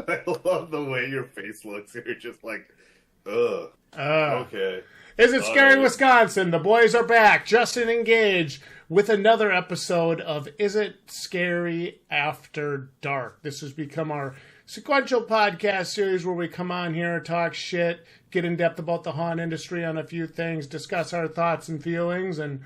I love the way your face looks. You're just like, ugh. Okay. Is it All scary, right. Wisconsin? The boys are back. Justin and Gage with another episode of Is It Scary After Dark? This has become our sequential podcast series where we come on here, talk shit, get in depth about the haunt industry on a few things, discuss our thoughts and feelings, and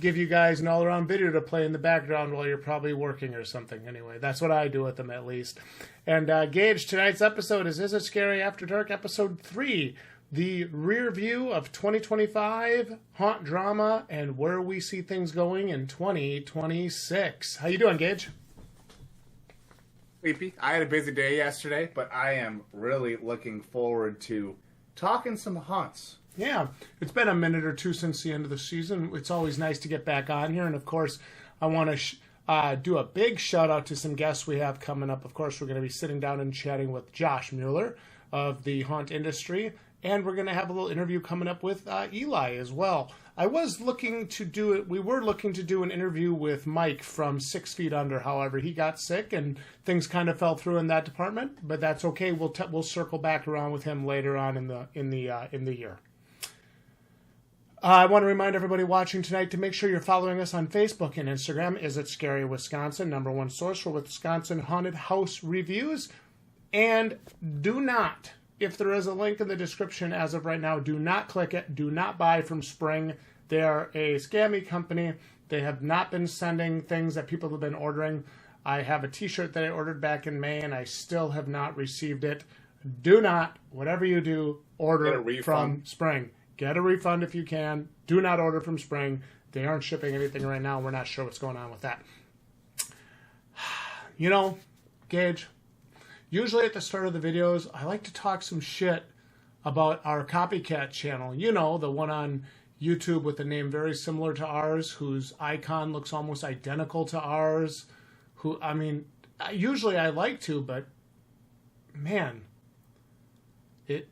give you guys an all-around video to play in the background while you're probably working or something. Anyway, that's what I do with them at least. And Gage, tonight's episode is It Scary After Dark, episode 3. The rear view of 2025, haunt drama, and where we see things going in 2026. How you doing, Gage? Sleepy. I had a busy day yesterday, but I am really looking forward to talking some haunts. Yeah, it's been a minute or two since the end of the season. It's always nice to get back on here, and of course, I want to do a big shout out to some guests we have coming up. Of course, we're going to be sitting down and chatting with Josh Mueller of the haunt industry. And we're going to have a little interview coming up with Eli as well. We were looking to do an interview with Mike from 6 Feet Under. However, he got sick and things kind of fell through in that department. But that's okay. We'll circle back around with him later on in the year. I want to remind everybody watching tonight to make sure you're following us on Facebook and Instagram. Is It Scary Wisconsin? #1 source for Wisconsin haunted house reviews. And do not, if there is a link in the description as of right now, do not click it. Do not buy from Spring. They are a scammy company. They have not been sending things that people have been ordering. I have a t-shirt that I ordered back in May, and I still have not received it. Do not, whatever you do, order from Spring. Get a refund if you can. Do not order from Spring. They aren't shipping anything right now. We're not sure what's going on with that. You know, Gage, usually at the start of the videos, I like to talk some shit about our copycat channel. You know, the one on YouTube with a name very similar to ours, whose icon looks almost identical to ours. Usually I like to, but man, it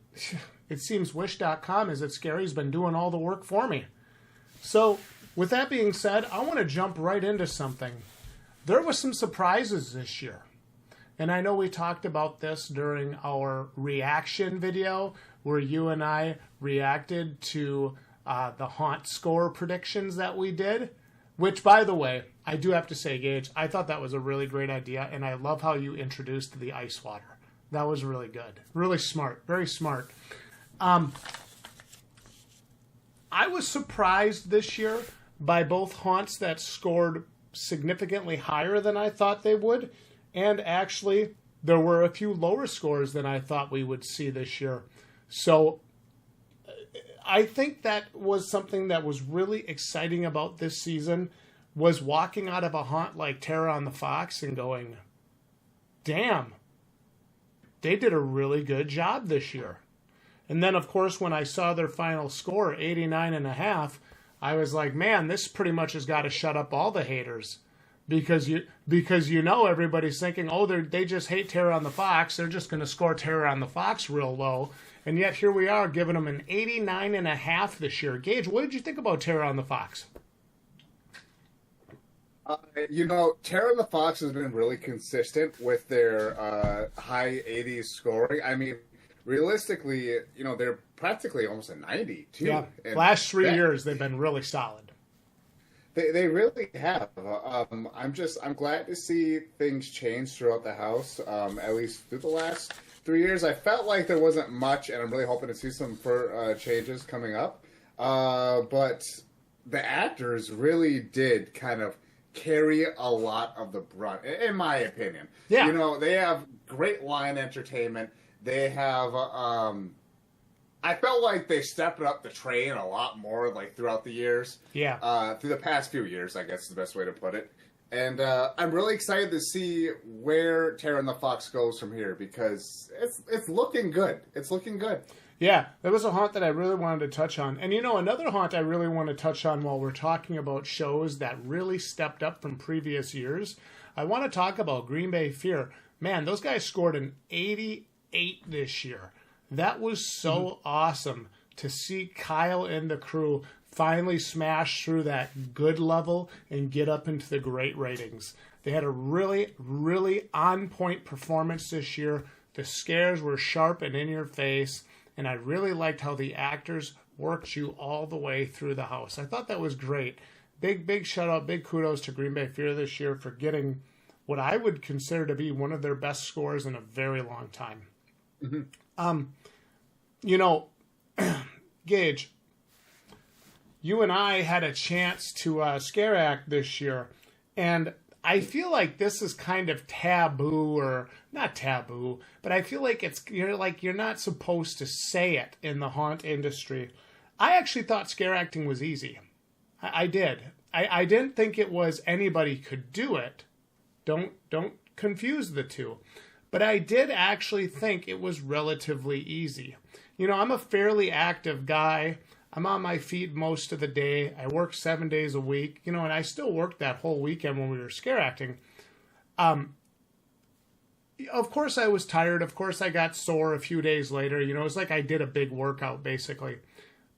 seems Wish.com, Is It Scary, has been doing all the work for me. So, with that being said, I want to jump right into something. There was some surprises this year. And I know we talked about this during our reaction video where you and I reacted to the haunt score predictions that we did. Which, by the way, I do have to say, Gage, I thought that was a really great idea. And I love how you introduced the ice water. That was really good. Really smart. Very smart. I was surprised this year by both haunts that scored significantly higher than I thought they would. And actually, there were a few lower scores than I thought we would see this year. So I think that was something that was really exciting about this season, was walking out of a haunt like Terror on the Fox and going, damn, they did a really good job this year. And then, of course, when I saw their final score, 89.5, I was like, man, this pretty much has got to shut up all the haters. Because you know everybody's thinking, oh, they just hate Terror on the Fox. They're just going to score Terror on the Fox real low. And yet here we are giving them an 89.5 this year. Gage, what did you think about Terror on the Fox? Terror on the Fox has been really consistent with their high 80s scoring. I mean, realistically, they're practically almost a 90, too. Yeah, last 3 years they've been really solid. They really have. I'm glad to see things change throughout the house. At least through the last 3 years, I felt like there wasn't much, and I'm really hoping to see some changes coming up. But the actors really did kind of carry a lot of the brunt, in my opinion. Yeah. They have great line entertainment. They have. I felt like they stepped up the train a lot more, throughout the years. Yeah. Through the past few years, I guess is the best way to put it. And I'm really excited to see where Terror on the Fox goes from here, because it's looking good. It's looking good. Yeah, there was a haunt that I really wanted to touch on. And another haunt I really want to touch on while we're talking about shows that really stepped up from previous years. I want to talk about Green Bay Fear. Man, those guys scored an 88 this year. That was so awesome to see Kyle and the crew finally smash through that good level and get up into the great ratings. They had a really, really on-point performance this year. The scares were sharp and in your face, and I really liked how the actors worked you all the way through the house. I thought that was great. Big shout out, big kudos to Green Bay Fear this year for getting what I would consider to be one of their best scores in a very long time. Mm-hmm. You know, Gage, you and I had a chance to scare act this year, and I feel like this is kind of taboo, or not taboo, but I feel like you're not supposed to say it in the haunt industry. I actually thought scare acting was easy. I did. I didn't think it was anybody could do it. Don't confuse the two. But I did actually think it was relatively easy. You know, I'm a fairly active guy. I'm on my feet most of the day. I work 7 days a week, you know, and I still worked that whole weekend when we were scare acting. Of course I was tired. Of course I got sore a few days later. You know, it was like I did a big workout basically.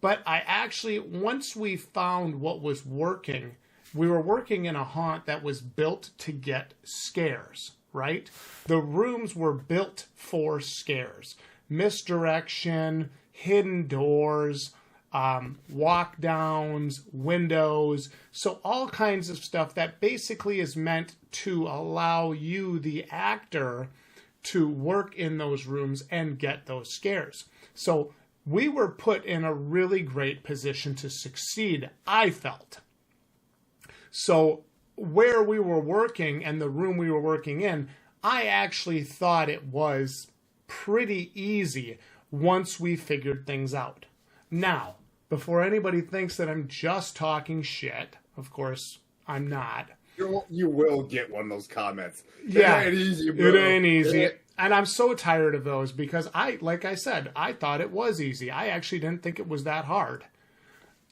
But I actually, once we found what was working, we were working in a haunt that was built to get scares, right? The rooms were built for scares. Misdirection, hidden doors, walk downs, windows. So all kinds of stuff that basically is meant to allow you, the actor, to work in those rooms and get those scares. So we were put in a really great position to succeed, I felt. So where we were working and the room we were working in, I actually thought it was pretty easy once we figured things out. Now, before anybody thinks that I'm just talking shit, of course, I'm not. You will get one of those comments. Yeah, it ain't easy, bro. It ain't easy. And I'm so tired of those because like I said, I thought it was easy. I actually didn't think it was that hard.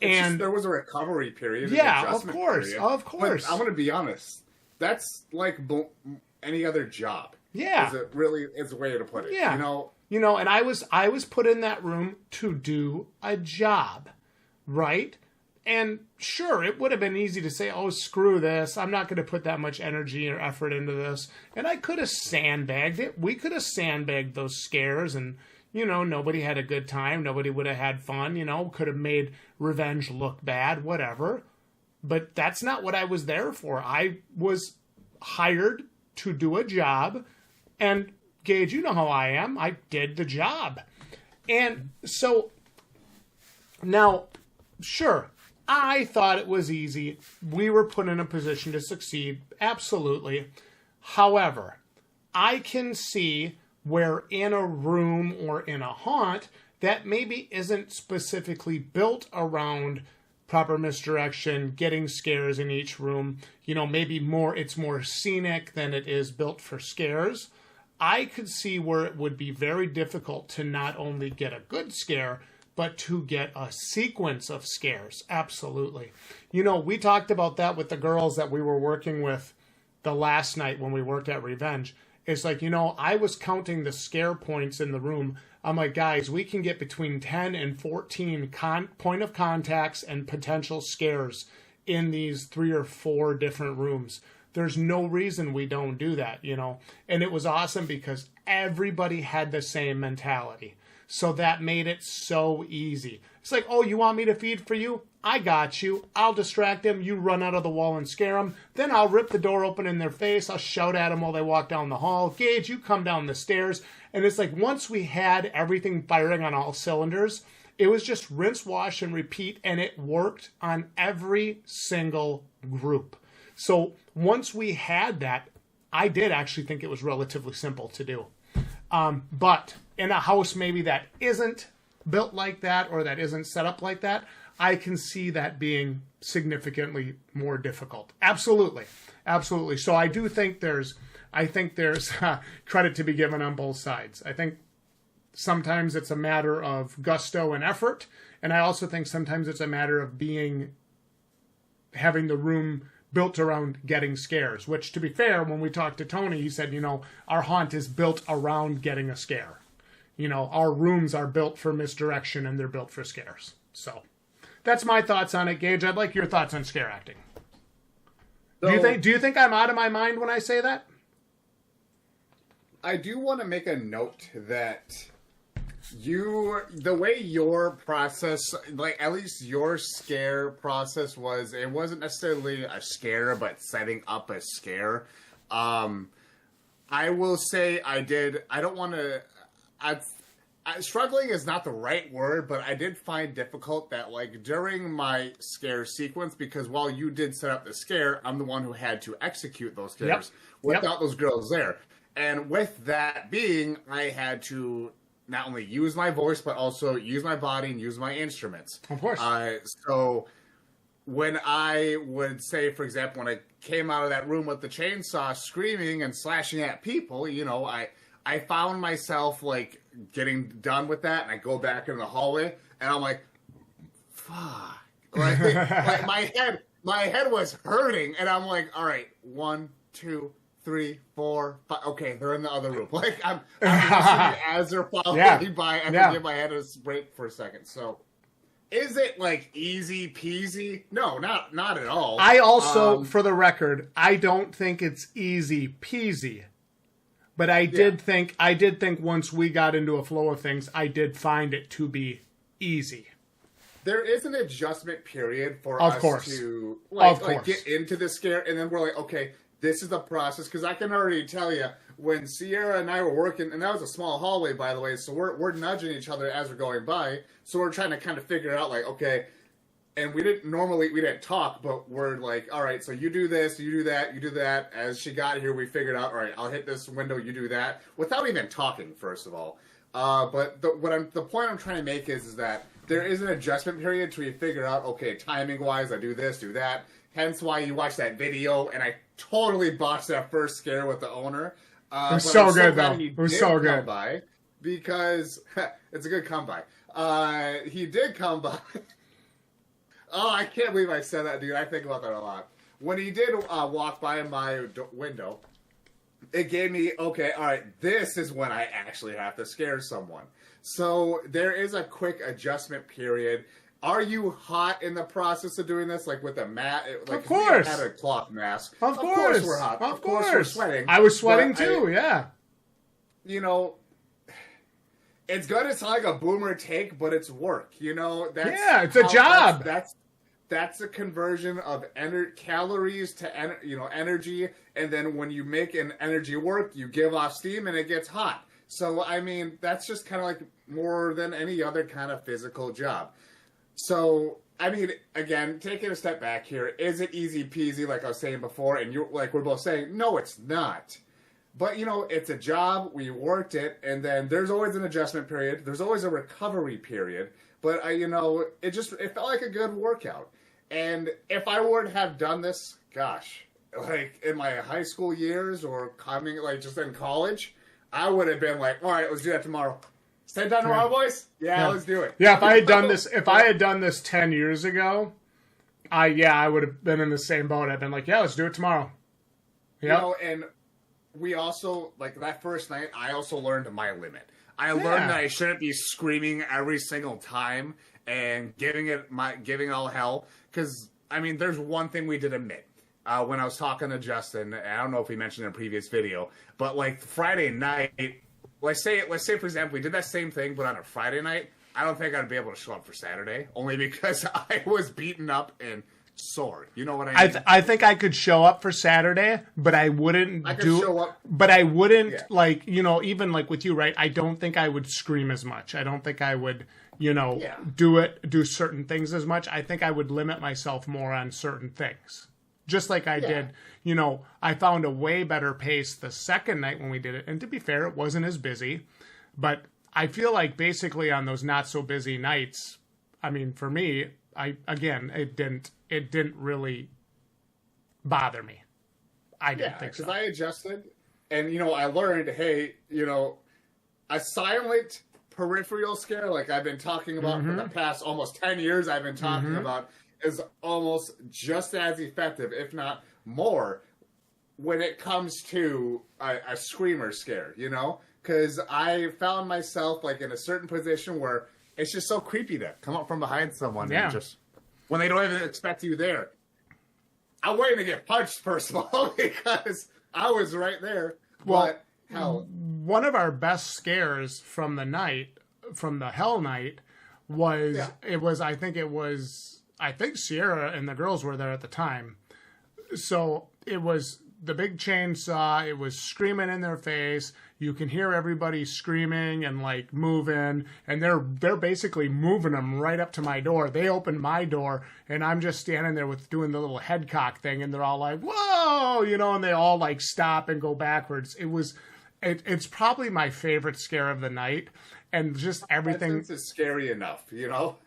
And there was a recovery period. Yeah, of course. But I'm going to be honest. That's like any other job. Yeah. Is a way to put it. Yeah. You know, and I was put in that room to do a job, right? And sure, it would have been easy to say, oh, screw this. I'm not going to put that much energy or effort into this. And I could have sandbagged it. We could have sandbagged those scares and, you know, nobody had a good time. Nobody would have had fun, you know, could have made revenge look bad, whatever. But that's not what I was there for. I was hired to do a job. And Gage, you know how I am. I did the job. And so now, sure, I thought it was easy. We were put in a position to succeed. Absolutely. However, I can see where in a room or in a haunt that maybe isn't specifically built around proper misdirection, getting scares in each room, you know, maybe it's more scenic than it is built for scares. I could see where it would be very difficult to not only get a good scare, but to get a sequence of scares. Absolutely. You know, we talked about that with the girls that we were working with the last night when we worked at Revenge. It's like, you know, I was counting the scare points in the room. I'm like, guys, we can get between 10 and 14 point of contacts and potential scares in these 3 or 4 different rooms. There's no reason we don't do that, you know. And it was awesome because everybody had the same mentality. So that made it so easy. It's like, oh, you want me to feed for you? I got you. I'll distract them. You run out of the wall and scare them. Then I'll rip the door open in their face. I'll shout at them while they walk down the hall. Gage, you come down the stairs. And it's like once we had everything firing on all cylinders, it was just rinse, wash, and repeat. And it worked on every single group. So once we had that, I did actually think it was relatively simple to do. But in a house maybe that isn't built like that or that isn't set up like that, I can see that being significantly more difficult. Absolutely. Absolutely. So I do think there's credit to be given on both sides. I think sometimes it's a matter of gusto and effort. And I also think sometimes it's a matter of having the room built around getting scares, which, to be fair, when we talked to Tony, he said, you know, our haunt is built around getting a scare. You know, our rooms are built for misdirection and they're built for scares. So that's my thoughts on it, Gage. I'd like your thoughts on scare acting. So, do you think I'm out of my mind when I say that? I do want to make a note that the way your process, like at least your scare process was, it wasn't necessarily a scare, but setting up a scare. I will say I don't want to, struggling is not the right word, but I did find difficult that like during my scare sequence, because while you did set up the scare, I'm the one who had to execute those scares without those girls there. And with that being, I had to not only use my voice, but also use my body and use my instruments. Of course. So when I would say, for example, when I came out of that room with the chainsaw screaming and slashing at people, you know, I found myself like getting done with that, and I go back in the hallway, and I'm like, fuck. Like, like my head was hurting, and I'm like, all right, 1, 2, 3, 4, 5. Okay, they're in the other room. Like I'm listening as they're following by. I can give my head a break for a second. So, is it like easy peasy? No, not at all. I also, for the record, I don't think it's easy peasy. But I did think once we got into a flow of things, I did find it to be easy. There is an adjustment period for us to like get into the scare, and then we're like, okay, this is the process, because I can already tell you when Sierra and I were working, and that was a small hallway, by the way, so we're nudging each other as we're going by, so we're trying to kind of figure out, like, okay, and we didn't talk, but we're like, all right, so you do this, you do that, you do that. As she got here, we figured out, all right, I'll hit this window, you do that, without even talking, first of all. But the point I'm trying to make is that there is an adjustment period to figure out, okay, timing-wise, I do this, do that. Hence why you watch that video, and I totally botched that first scare with the owner. It was so good, though. It was so good. By because it's a good come by. He did come by. Oh, I can't believe I said that, dude. I think about that a lot. When he did walk by my window, it gave me, okay, all right, this is when I actually have to scare someone. So there is a quick adjustment period. Are you hot in the process of doing this? Like with a mat? Like, of course. We had a cloth mask. Of course we're hot. Of course we're sweating. I was sweating too, yeah. You know, it's going to sound like a boomer take, but it's work. You know, it's a job. That's a conversion of calories to energy, and then when you make an energy work, you give off steam and it gets hot. So I mean, that's just kind of like more than any other kind of physical job. So I mean, again, taking a step back here, is it easy peasy like I was saying before? And you like we're both saying, no, it's not. But, you know, it's a job, we worked it, and then there's always an adjustment period, there's always a recovery period, but, you know, it felt like a good workout. And if I were to have done this, gosh, like, in my high school years or coming, like, just in college, I would have been like, all right, let's do that tomorrow. Same time tomorrow, boys? Yeah, let's do it. Yeah, if I had done this 10 years ago, I would have been in the same boat. I've been like, yeah, let's do it tomorrow. Yep. You know, and we also, like that first night, I also learned my limit. I learned that I shouldn't be screaming every single time and giving all hell. Because, I mean, there's one thing we did admit. When I was talking to Justin, and I don't know if we mentioned in a previous video, but like Friday night, let's say for example, we did that same thing, but on a Friday night, I don't think I'd be able to show up for Saturday, only because I was beaten up and sore. You know what I mean? I think I could show up for Saturday, but I wouldn't show up. But I wouldn't like, you know, even like with you, right? I don't think I would scream as much. I don't think I would, you know, do certain things as much. I think I would limit myself more on certain things. Just like I did, you know, I found a way better pace the second night when we did it. And to be fair, it wasn't as busy, but I feel like basically on those not so busy nights, I mean, for me, it didn't really bother me. I didn't think so. Because I adjusted, and, you know, I learned, hey, you know, a silent peripheral scare, like I've been talking about for the past almost 10 years, I've been talking about, is almost just as effective, if not more, when it comes to a screamer scare, you know? Because I found myself, like, in a certain position where it's just so creepy to come up from behind someone and just, when they don't even expect you there. I'm waiting to get punched, first of all, because I was right there. Well, but, Hell, one of our best scares from the night, from the Hell Night, was I think Sierra and the girls were there at the time. So it was the big chainsaw. It was screaming in their face. You can hear everybody screaming and like moving, and they're basically moving them right up to my door. They opened my door, and I'm just standing there with doing the little head cock thing, and they're all like, "Whoa!" And they all like stop and go backwards. It's probably my favorite scare of the night, and just everything. It's scary enough,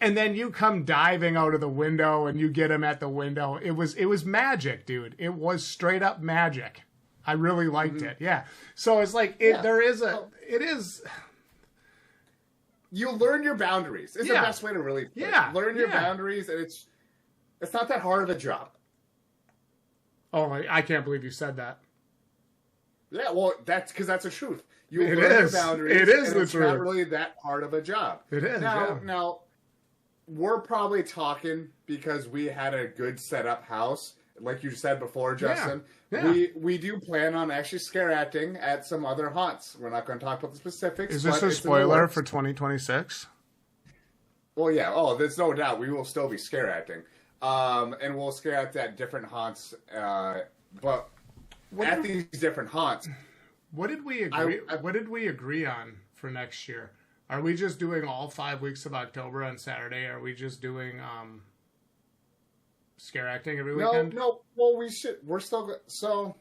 And then you come diving out of the window, and you get him at the window. It was magic, dude. It was straight up magic. I really liked it. Yeah. So it's like it is. You learn your boundaries. It's the best way to really put it. Learn your boundaries, and it's not that hard of a job. Oh, I can't believe you said that. Yeah, well, that's because that's the truth. You It learn is. your boundaries. It is and the it's truth. not really that hard of a job. It is. Now, we're probably talking because we had a good setup house, like you said before, Justin. Yeah. We do plan on actually scare acting at some other haunts. We're not going to talk about the specifics. Is this but a it's in the spoiler works. for 2026? Well, yeah. Oh, there's no doubt. We will still be scare acting. And we'll scare act at different haunts. But at these different haunts. What did we agree? What did we agree on for next year? Are we just doing all 5 weeks of October on Saturday? Are we just doing scare acting every weekend? No. Well, we should. We're still. So,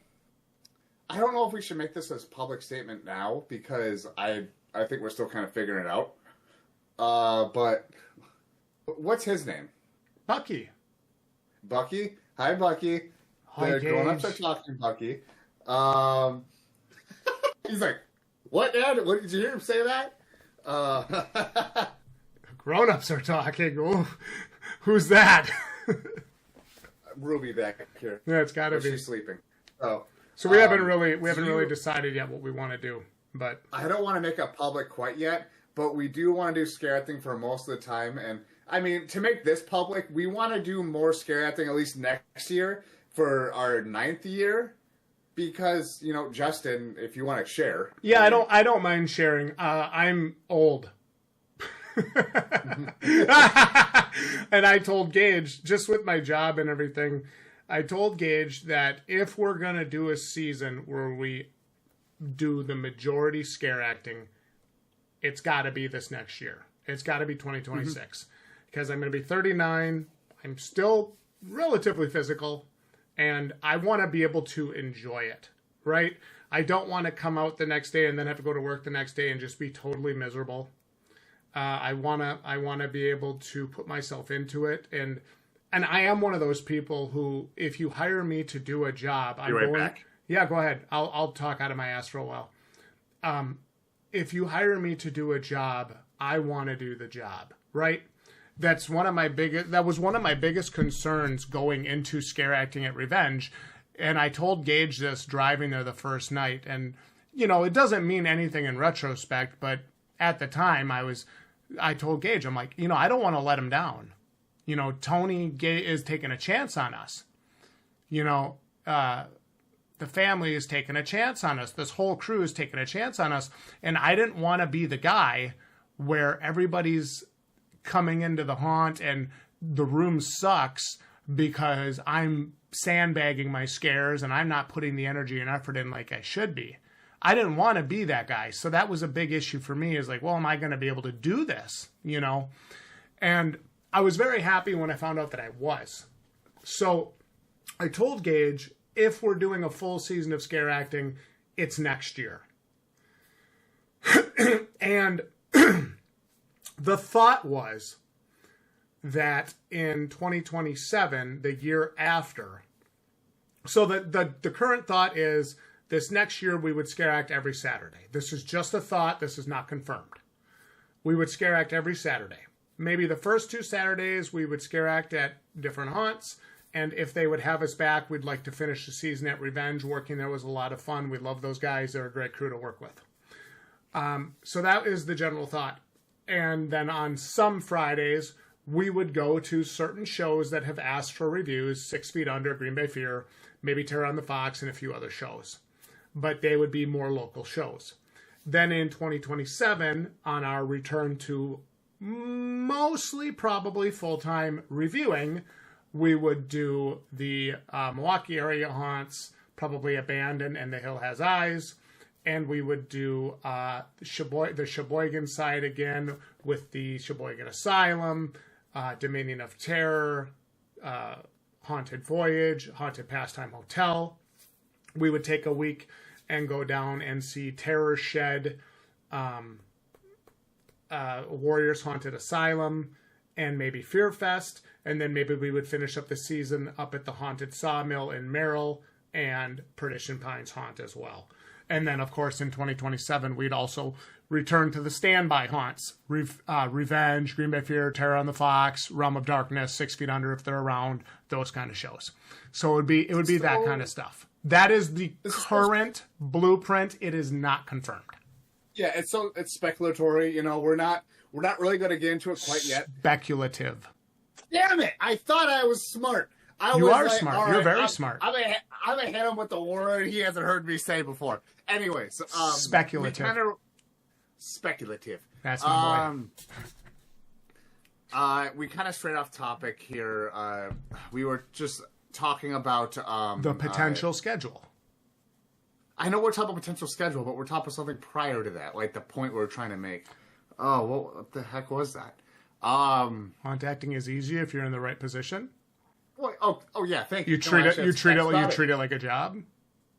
I don't know if we should make this as public statement now because I think we're still kind of figuring it out. But what's his name? Bucky. Bucky. Hi, Bucky. Hi, The grown-ups are talking, Bucky. He's like, "What, Dad? What did you hear him say that?" Grown-ups are talking. Ooh, who's that? Ruby back here. Yeah, it's got to be. She's sleeping. So we haven't really decided yet what we want to do. But I don't want to make it public quite yet. But we do want to do scare acting for most of the time. And I mean, to make this public, we want to do more scare acting at least next year for our 9th year. Because, Justin, if you want to share. Yeah, I don't mind sharing. I'm old. And I told Gage, just with my job and everything, I told Gage that if we're going to do a season where we do the majority scare acting, it's got to be this next year. It's got to be 2026. Because I'm going to be 39. I'm still relatively physical. And I want to be able to enjoy it, right? I don't want to come out the next day and then have to go to work the next day and just be totally miserable. I wanna be able to put myself into it, and I am one of those people who, if you hire me to do a job, I'm right going. back. Yeah, go ahead. I'll talk out of my ass for a while. If you hire me to do a job, I want to do the job, right? That was one of my biggest concerns going into scare acting at Revenge, and I told Gage this driving there the first night, and it doesn't mean anything in retrospect, but at the time I told Gage, I'm like, I don't want to let him down. Tony is taking a chance on us. The family is taking a chance on us. This whole crew is taking a chance on us, and I didn't want to be the guy where everybody's coming into the haunt and the room sucks because I'm sandbagging my scares and I'm not putting the energy and effort in like I should be. I didn't want to be that guy. So that was a big issue for me, is like, well, am I going to be able to do this? And I was very happy when I found out that I was. So I told Gage, if we're doing a full season of scare acting, it's next year. And the thought was that in 2027, the year after, so the current thought is this next year we would scare act every Saturday. This is just a thought. This is not confirmed. We would scare act every Saturday. Maybe the first 2 Saturdays we would scare act at different haunts. And if they would have us back, we'd like to finish the season at Revenge. Working there was a lot of fun. We love those guys. They're a great crew to work with. So that is the general thought. And then on some Fridays, we would go to certain shows that have asked for reviews, 6 Feet Under, Green Bay Fear, maybe Terror on the Fox, and a few other shows. but they would be more local shows. Then in 2027, on our return to mostly probably full-time reviewing, we would do the Milwaukee area haunts, probably Abandon and The Hill Has Eyes, and we would do the Sheboygan side again with the Sheboygan Asylum, Dominion of Terror, Haunted Voyage, Haunted Pastime Hotel. We would take a week and go down and see Terror Shed, Warriors Haunted Asylum, and maybe Fear Fest. And then maybe we would finish up the season up at the Haunted Sawmill in Merrill and Perdition Pines Haunt as well. And then, of course, in 2027, we'd also return to the standby haunts. Revenge, Green Bay Fear, Terror on the Fox, Realm of Darkness, 6 Feet Under if they're around, those kind of shows. So it would be that kind of stuff. That is the current blueprint. It is not confirmed. Yeah, it's speculatory. You know, we're not really going to get into it quite yet. Speculative. Damn it! I thought I was smart. You are smart. You're very smart. I'm gonna hit him with the word he hasn't heard me say before. Anyways, speculative. Speculative. That's my boy. We kind of straight off topic here. We were just talking about the potential schedule. I know we're talking about potential schedule, but we're talking about something prior to that, like the point we're trying to make. Oh, what the heck was that? Haunt acting is easy if you're in the right position. Oh yeah, thank you. You treat it like a job.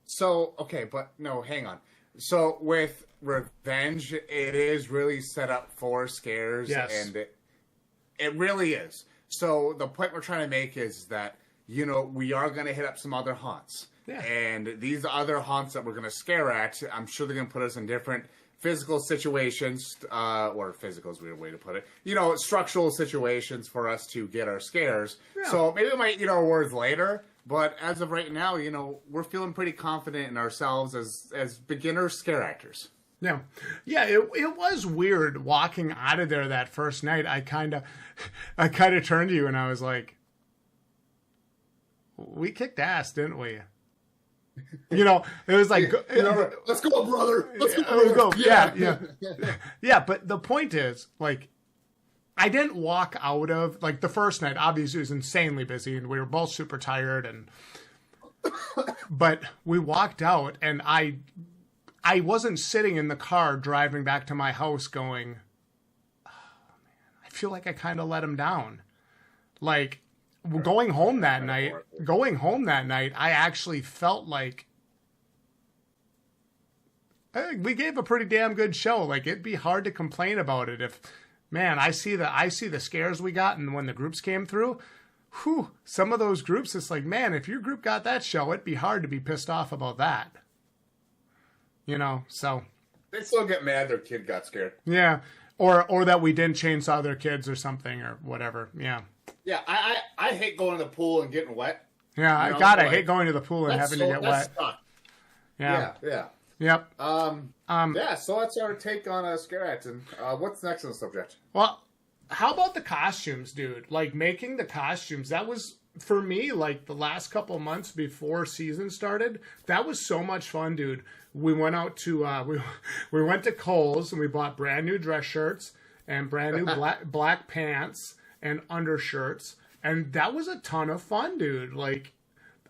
So okay, but no, hang on. So with Revenge, it is really set up for scares, yes. And it really is. So the point we're trying to make is that, you know, we are going to hit up some other haunts, yeah. And these other haunts that we're going to scare at, I'm sure they're going to put us in different physical situations, or physical is a weird way to put it, you know, structural situations for us to get our scares. Yeah. So maybe we might eat our words later, but as of right now, you know, we're feeling pretty confident in ourselves as beginner scare actors. Yeah. Yeah, it was weird walking out of there that first night. I kind of turned to you and I was like, we kicked ass, didn't we? You know, it was like, let's go, brother. Let's go. Yeah. But the point is, like, I didn't walk out of, like, the first night. Obviously, it was insanely busy, and we were both super tired. But we walked out, and I wasn't sitting in the car driving back to my house going, oh, man, I feel like I kind of let him down. Like, going home that night, I actually felt like we gave a pretty damn good show. Like, it'd be hard to complain about it if, man, I see the scares we got, and when the groups came through, some of those groups, it's like, man, if your group got that show, it'd be hard to be pissed off about that. You know, so they still get mad their kid got scared. Yeah, or that we didn't chainsaw their kids or something or whatever. Yeah. Yeah, I hate going to the pool and getting wet. Yeah, I hate going to the pool and having to get wet. Yeah. Yep. Yeah, so that's our take on scare acting. What's next on the subject? Well, how about the costumes, dude? Like, making the costumes, that was, for me, like, the last couple months before season started, that was so much fun, dude. We went out to, we went to Kohl's and we bought brand new dress shirts and brand new black pants and undershirts, and that was a ton of fun, dude. Like,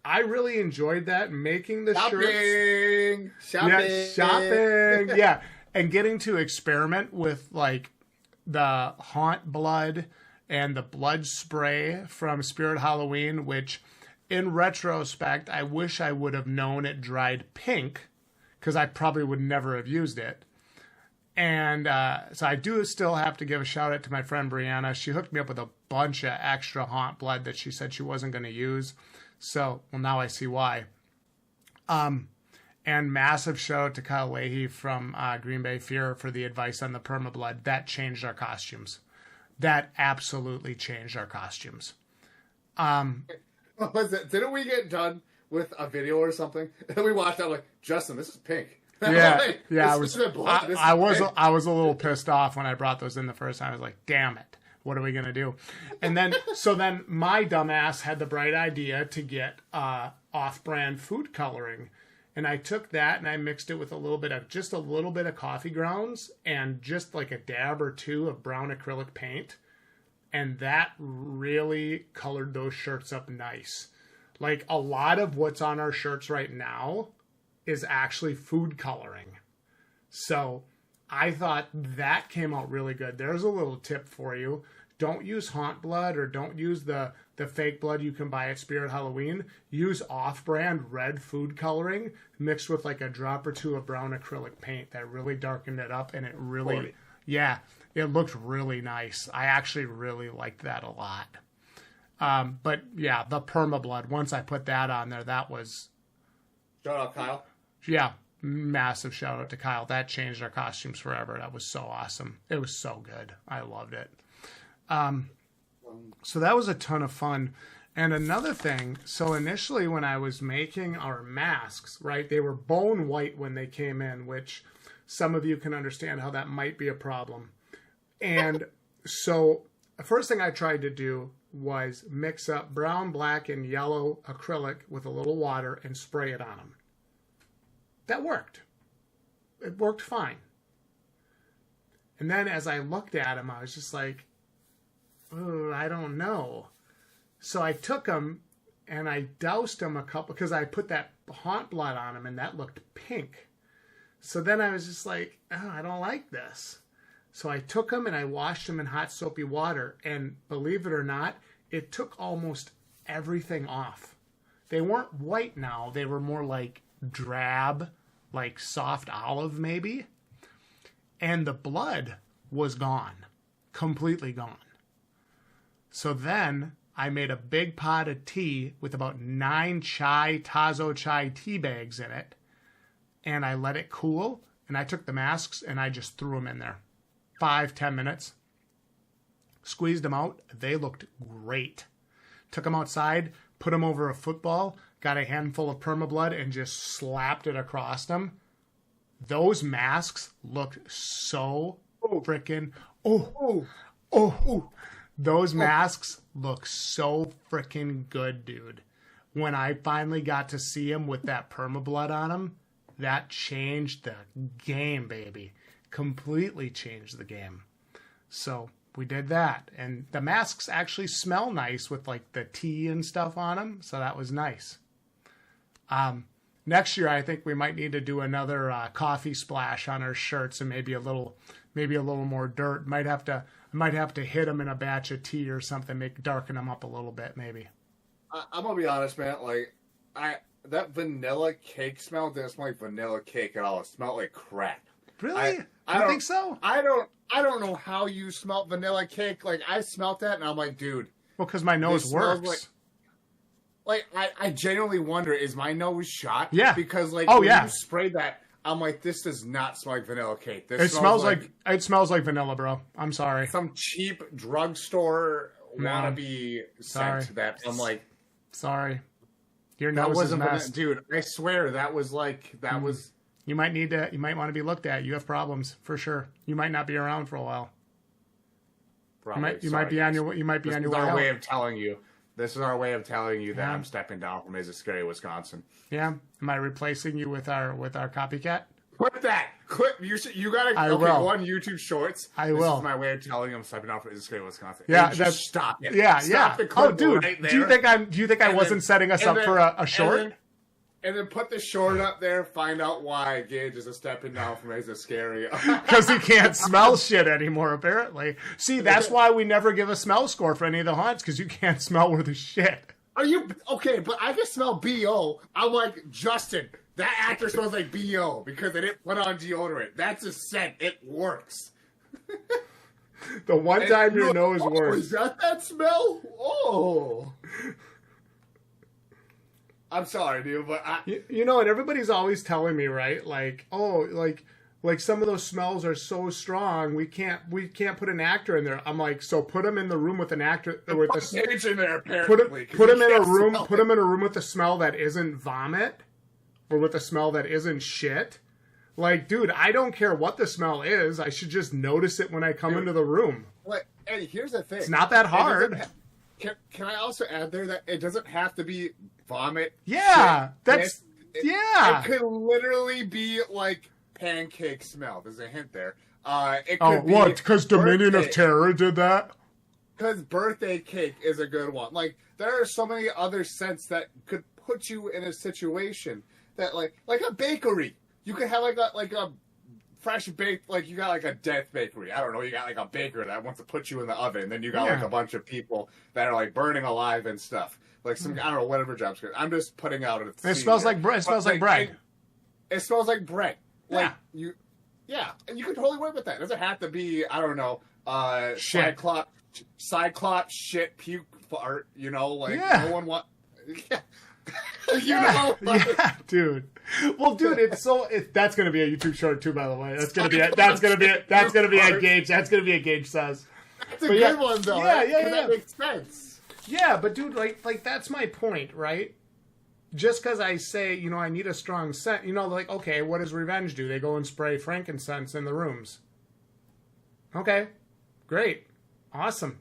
I really enjoyed that, making the shirts. Shopping. Yeah, and getting to experiment with, like, the haunt blood and the blood spray from Spirit Halloween, which, in retrospect, I wish I would have known it dried pink, because I probably would never have used it. And so I do still have to give a shout out to my friend Brianna. She hooked me up with a bunch of extra haunt blood that she said she wasn't going to use. So, well, now I see why. And massive shout out to Kyle Leahy from Green Bay Fear for the advice on the perma blood. That changed our costumes. That absolutely changed our costumes. What was it? Didn't we get done with a video or something? And we watched out like, Justin, this is pink. Yeah. I was a little pissed off when I brought those in the first time. I was like, damn it. What are we going to do? And then, so my dumbass had the bright idea to get off-brand food coloring. And I took that and I mixed it with a little bit of coffee grounds and just like a dab or two of brown acrylic paint. And that really colored those shirts up nice. Like a lot of what's on our shirts right now is actually food coloring. So I thought that came out really good. There's a little tip for you. Don't use haunt blood or don't use the fake blood you can buy at Spirit Halloween. Use off-brand red food coloring mixed with like a drop or two of brown acrylic paint that really darkened it up, and it really, yeah, it looked really nice. I actually really liked that a lot. But yeah, the perma blood, once I put that on there, that was... Shout out, Kyle. Yeah, massive shout out to Kyle. That changed our costumes forever. That was so awesome. It was so good. I loved it. So that was a ton of fun. And another thing, so initially when I was making our masks, right, they were bone white when they came in, which some of you can understand how that might be a problem. And so the first thing I tried to do was mix up brown, black, and yellow acrylic with a little water and spray it on them. That worked. It worked fine. And then as I looked at them, I was just like, oh, I don't know. So I took them and I doused them a couple, because I put that haunt blood on them and that looked pink. So then I was just like, oh, I don't like this. So I took them and I washed them in hot soapy water, and believe it or not, it took almost everything off. They weren't white now. They were more like drab, like soft olive maybe. And the blood was gone, completely gone. So then I made a big pot of tea with about 9 Tazo chai tea bags in it. And I let it cool. And I took the masks and I just threw them in there. 5-10 minutes. Squeezed them out. They looked great. Took them outside, put them over a football, got a handful of permablood and just slapped it across them. Those masks looked so freaking... Those masks look so freaking good, dude. When I finally got to see them with that permablood on them, that changed the game, baby. Completely changed the game. So we did that. And the masks actually smell nice with like the tea and stuff on them. So that was nice. Next year, I think we might need to do another coffee splash on our shirts and maybe a little more dirt. Might have to hit them in a batch of tea or something, darken them up a little bit, maybe. I'm gonna be honest, man. Like, that vanilla cake smell didn't smell like vanilla cake at all. It smelled like crap. Really? I don't think so. I don't know how you smelt vanilla cake. Like, I smelt that and I'm like, dude. Well, because my nose works. Like I genuinely wonder, is my nose shot? Yeah. Because when you sprayed that, I'm like, this does not smell like vanilla cake. It smells like vanilla, bro. I'm sorry. Some cheap drugstore wannabe scent that I'm like, sorry. Your nose is messed. Dude, I swear that was. You might want to be looked at. You have problems for sure. You might not be around for a while. Probably. You might be on your way out. This is our way of telling you. This is our way of telling you that I'm stepping down from Is It Scary, Wisconsin. Yeah. Am I replacing you with our copycat? Quit that! Quit! You gotta go on YouTube Shorts. I will. This is my way of telling you I'm stepping down from Is It Scary, Wisconsin. Yeah, stop it. Yeah, stop the clip dude, right there. do you think I wasn't setting us up for a short? And then put the short up there, find out why Gage is stepping down from Is It Scary. Because he can't smell shit anymore, apparently. See, that's why we never give a smell score for any of the haunts, because you can't smell worth a shit. Are you... Okay, but I can smell B.O. I'm like, Justin, that actor smells like B.O. because they didn't put on deodorant. That's a scent. It works. The one time your nose works. Is that smell? Oh... I'm sorry, dude, but and everybody's always telling me, right? Like, oh, like some of those smells are so strong, we can't put an actor in there. I'm like, so put them in the room with an actor with a Gage in there, apparently. Put them in a room. Put them in a room with a smell that isn't vomit, or with a smell that isn't shit. Like, dude, I don't care what the smell is. I should just notice it when I come into the room. Like, hey, here's the thing. It's not that hard. Can I also add there that it doesn't have to be vomit? Yeah, shit, Yeah. It could literally be like pancake smell. There's a hint there. It Oh, could be what? Because Dominion of birthday- Terror did that? Because birthday cake is a good one. Like, there are so many other scents that could put you in a situation that, like a bakery. You could have, like a fresh baked, like, you got, like, a death bakery. I don't know, you got, like, a baker that wants to put you in the oven. Then you got, like, a bunch of people that are, like, burning alive and stuff. Like, some, I don't know, whatever job's good. I'm just putting out a It smells like bread. It smells like bread. It smells like bread. Like, Yeah. Yeah, and you can totally work with that. It doesn't have to be, I don't know, Shit. Cyclops shit puke fart, you know, like Yeah. no one want you know, like, Yeah, dude. Well, dude, that's gonna be a YouTube short too, by the way. That's gonna be a Gage. That's gonna be a Gage says. that's a But good one though. Yeah, right? yeah, 'Cause yeah. that makes sense. Yeah, but dude, like that's my point, right? Just because I say, you know, I need a strong scent, you know, like, okay, what does Revenge do? They go and spray frankincense in the rooms. Okay, great, awesome.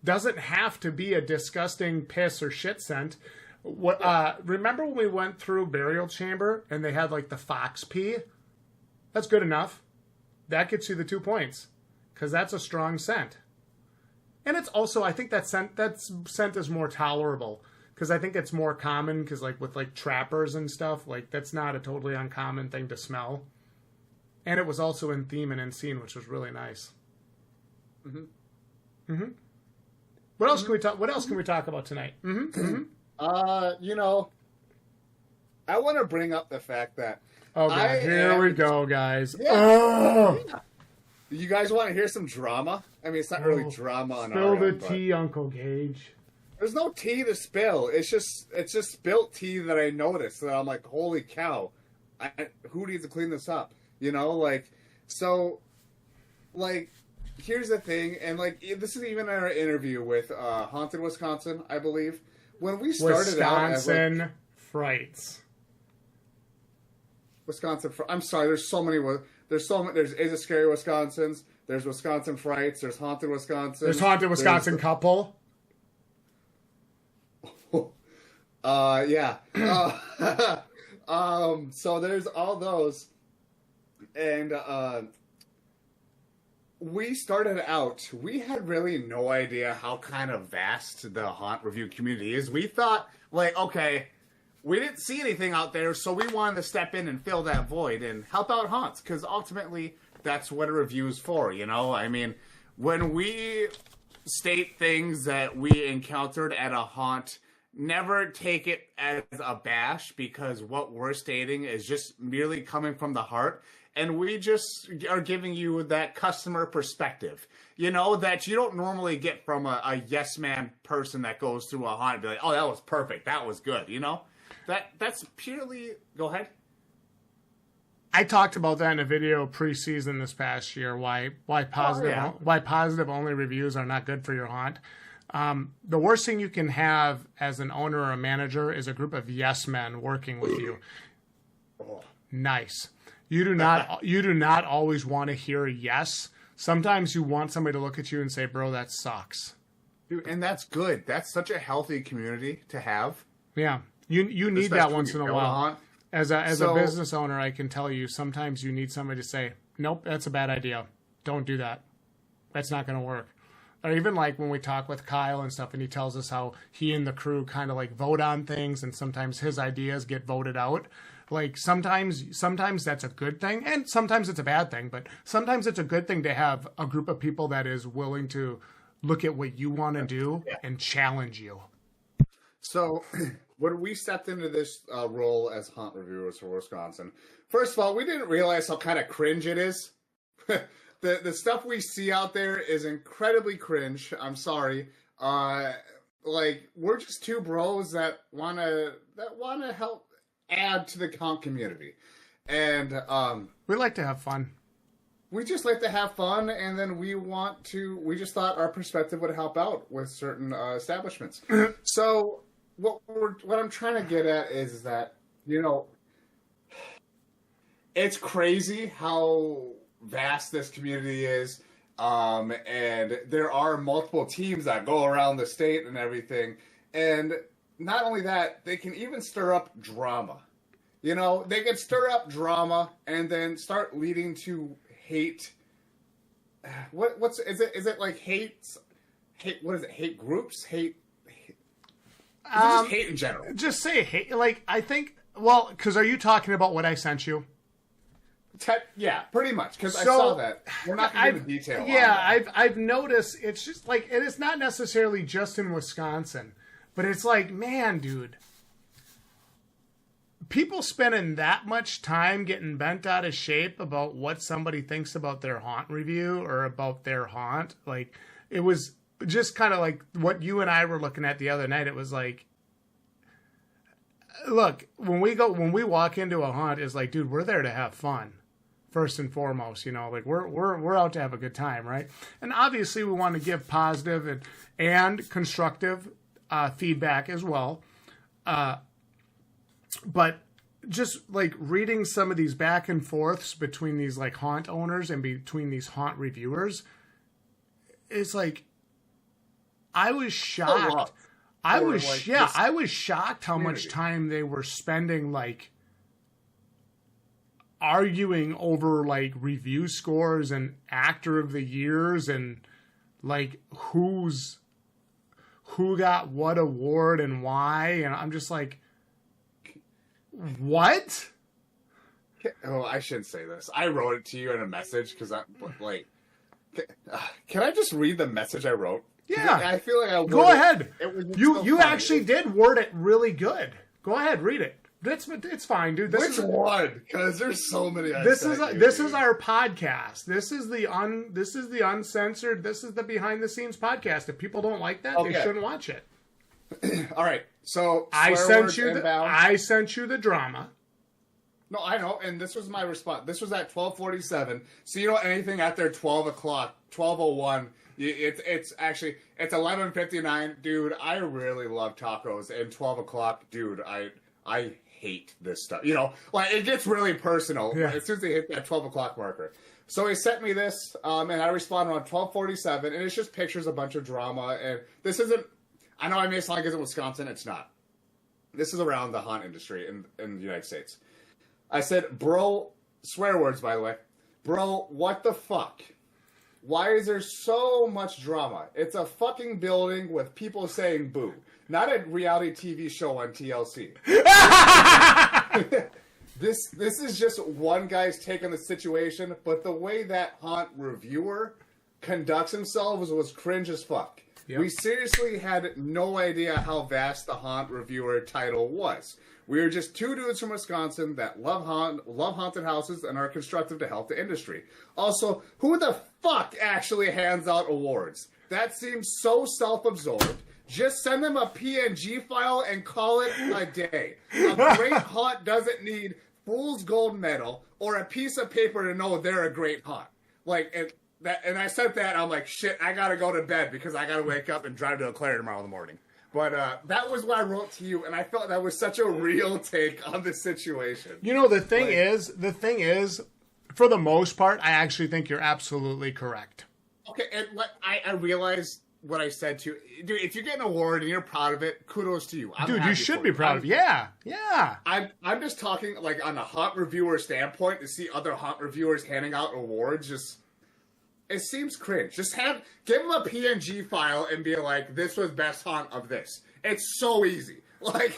Doesn't have to be a disgusting piss or shit scent. What? Remember when we went through Burial Chamber and they had like the fox pee? That's good enough. That gets you the 2 points because that's a strong scent. And it's also, I think that scent is more tolerable because I think it's more common because like with like trappers and stuff, like that's not a totally uncommon thing to smell. And it was also in theme and in scene, which was really nice. What else can we talk? What else can we talk about tonight? You know, I want to bring up the fact that Oh god, here we go, guys. Yeah. Oh, You guys want to hear some drama? I mean, it's not really drama on spill our the end, but tea, Uncle Gage. there's no tea to spill. It's just spilt tea that I noticed that I'm like, holy cow, who needs to clean this up? You know, like, so, like, here's the thing, and like, this is even in our interview with Haunted Wisconsin, I believe. When we started out as like, Frights. Wisconsin, I'm sorry, there's so many. There's Is It Scary Wisconsins. There's Wisconsin Frights. There's Haunted Wisconsin. There's Haunted Wisconsin Couple. Yeah. So there's all those, and we started out. We had really no idea how kind of vast the haunt review community is. We thought, like, okay, we didn't see anything out there, so we wanted to step in and fill that void and help out haunts, because ultimately that's what a review is for, you know? I mean, when we state things that we encountered at a haunt, never take it as a bash, because what we're stating is just merely coming from the heart, and we just are giving you that customer perspective, you know, that you don't normally get from a yes man person that goes through a haunt and be like, oh, that was perfect, that was good, you know? That's purely... Go ahead. I talked about that in a video preseason this past year. Why positive only reviews are not good for your haunt. The worst thing you can have as an owner or a manager is a group of yes men working with you. Nice. You do not always want to hear yes. Sometimes you want somebody to look at you and say, "Bro, that sucks." Dude, and that's good. That's such a healthy community to have. Yeah. You need that once in a while. As a business owner, I can tell you sometimes you need somebody to say, "Nope, that's a bad idea. Don't do that. That's not going to work." Or even like when we talk with Kyle and stuff, and he tells us how he and the crew kind of like vote on things, and sometimes his ideas get voted out. Like sometimes that's a good thing, and sometimes it's a bad thing. But sometimes it's a good thing to have a group of people that is willing to look at what you want to do and challenge you. So when we stepped into this role as haunt reviewers for Wisconsin, first of all, we didn't realize how kind of cringe it is. The stuff we see out there is incredibly cringe. I'm sorry. Like, we're just two bros that wanna help add to the haunt community, and we like to have fun. We just like to have fun, and then we just thought our perspective would help out with certain establishments. So what I'm trying to get at is that, you know, it's crazy how vast this community is, and there are multiple teams that go around the state and everything, and not only that, they can even stir up drama. You know, they can stir up drama and then start leading to hate. What's is it? Is it like hate? What is it? Hate groups? Hate? Just hate in general. Just say hate. Like, I think. Well, because are you talking about what I sent you? Yeah, pretty much. Because I saw that. We're not going to go into detail. Yeah, I've noticed. It's just like, and it's not necessarily just in Wisconsin, but it's like, man, dude. People spending that much time getting bent out of shape about what somebody thinks about their haunt review or about their haunt. Like, it was just kind of like what you and I were looking at the other night. It was like, look, when we walk into a haunt, it's like, dude, we're there to have fun. First and foremost, you know, like we're out to have a good time, right? And obviously we want to give positive and constructive feedback as well. But just like reading some of these back and forths between these like haunt owners and between these haunt reviewers, it's like I was shocked. I was shocked how much time they were spending like arguing over like review scores and actor of the years and like who got what award and why, and I'm just like, what? Oh, I shouldn't say this. I wrote it to you in a message because I'm like, can I just read the message I wrote? Yeah, I feel like I go ahead. You funny. actually did word it really good. Go ahead, read it. It's fine, dude. Which one? Because there's so many. This is our podcast. This is the uncensored. This is the behind the scenes podcast. If people don't like that, they shouldn't watch it. All right. So I sent you the drama. No, I know, and this was my response. This was at 12:47. So you know anything after 12 o'clock, 12:01. It's 11:59, dude. I really love tacos, and 12 o'clock, dude. I hate this stuff. You know, like it gets really personal as soon as they hit that 12 o'clock marker. So he sent me this, and I responded on 12:47, and it's just pictures, a bunch of drama, and this isn't. I know I may sound like it's in Wisconsin. It's not. This is around the haunt industry in the United States. I said, bro, swear words, by the way. Bro, what the fuck? Why is there so much drama? It's a fucking building with people saying boo. Not a reality TV show on TLC. This is just one guy's take on the situation, but the way that haunt reviewer conducts himself was cringe as fuck. Yep. We seriously had no idea how vast the haunt reviewer title was. We were just two dudes from Wisconsin that love haunted houses and are constructive to help the industry. Also, who the fuck actually hands out awards? That seems so self-absorbed. Just send them a PNG file and call it a day. A great haunt doesn't need fool's gold medal or a piece of paper to know they're a great haunt. And I said that, I'm like, shit, I gotta go to bed because I gotta wake up and drive to Eau Claire tomorrow in the morning. But that was what I wrote to you, and I felt that was such a real take on the situation. You know, the thing is, for the most part, I actually think you're absolutely correct. Okay, and I realized what I said to you. Dude, if you get an award and you're proud of it, kudos to you. Dude, you should be proud of it. Yeah. I'm just talking, like, on a haunt reviewer standpoint, to see other haunt reviewers handing out awards, just... It seems cringe. Just give them a PNG file and be like, this was best haunt of this. It's so easy. Like,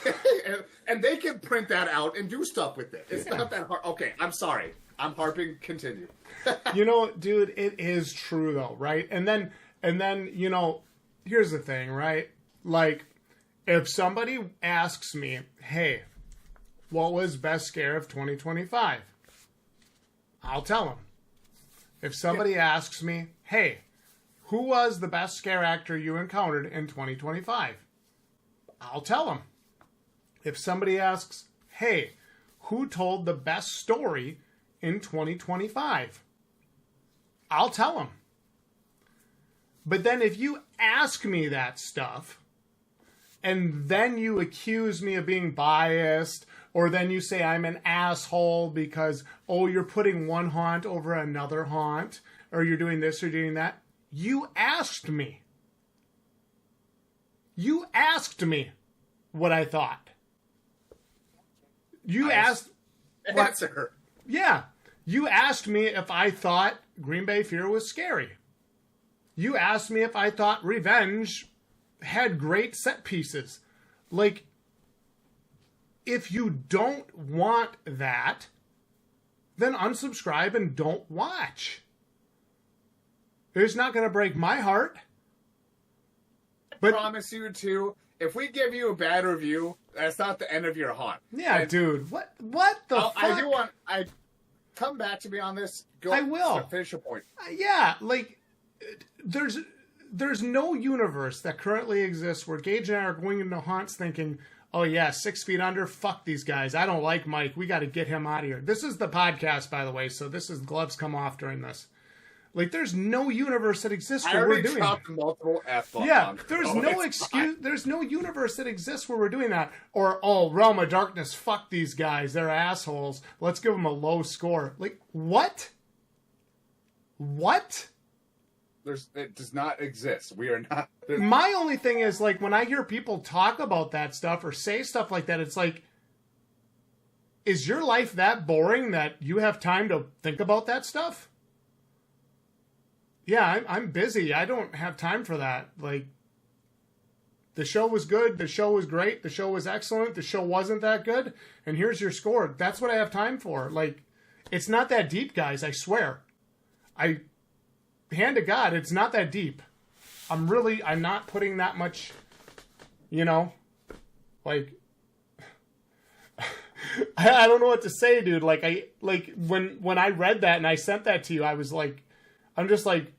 and they can print that out and do stuff with it. It's not that hard. Okay, I'm sorry. I'm harping. Continue. You know, dude, it is true though, right? And then, you know, here's the thing, right? Like, if somebody asks me, hey, what was best scare of 2025? I'll tell them. If somebody asks me, hey, who was the best scare actor you encountered in 2025? I'll tell them. If somebody asks, hey, who told the best story in 2025? I'll tell them. But then if you ask me that stuff, and then you accuse me of being biased, or then you say I'm an asshole because, oh, you're putting one haunt over another haunt, or you're doing this or doing that. You asked me. You asked me what I thought. You asked Answer. Yeah. You asked me if I thought Green Bay Fear was scary. You asked me if I thought Revenge had great set pieces. Like, if you don't want that, then unsubscribe and don't watch. It's not going to break my heart. But I promise you, too, if we give you a bad review, that's not the end of your haunt. Yeah, and dude. What the fuck? I come back to me on this. I will. Finish your point. Yeah, like, there's no universe that currently exists where Gage and I are going into haunts thinking, oh yeah, 6 feet under, fuck these guys. I don't like Mike. We got to get him out of here. This is the podcast, by the way, so this is gloves come off during this. Like, there's no universe that exists where we're doing that. Multiple F-bombs. Yeah, there's no excuse. There's no universe that exists where we're doing that. Or, oh, Realm of Darkness, fuck these guys. They're assholes. Let's give them a low score. Like, what? What? It does not exist. We are not. My only thing is, like, when I hear people talk about that stuff or say stuff like that, it's like, is your life that boring that you have time to think about that stuff? Yeah, I'm busy. I don't have time for that. Like, the show was good. The show was great. The show was excellent. The show wasn't that good. And here's your score. That's what I have time for. Like, it's not that deep, guys. I swear. Hand to God, it's not that deep. I'm not putting that much, like, I don't know what to say, dude. When I read that and I sent that to you, I was like, I'm just like,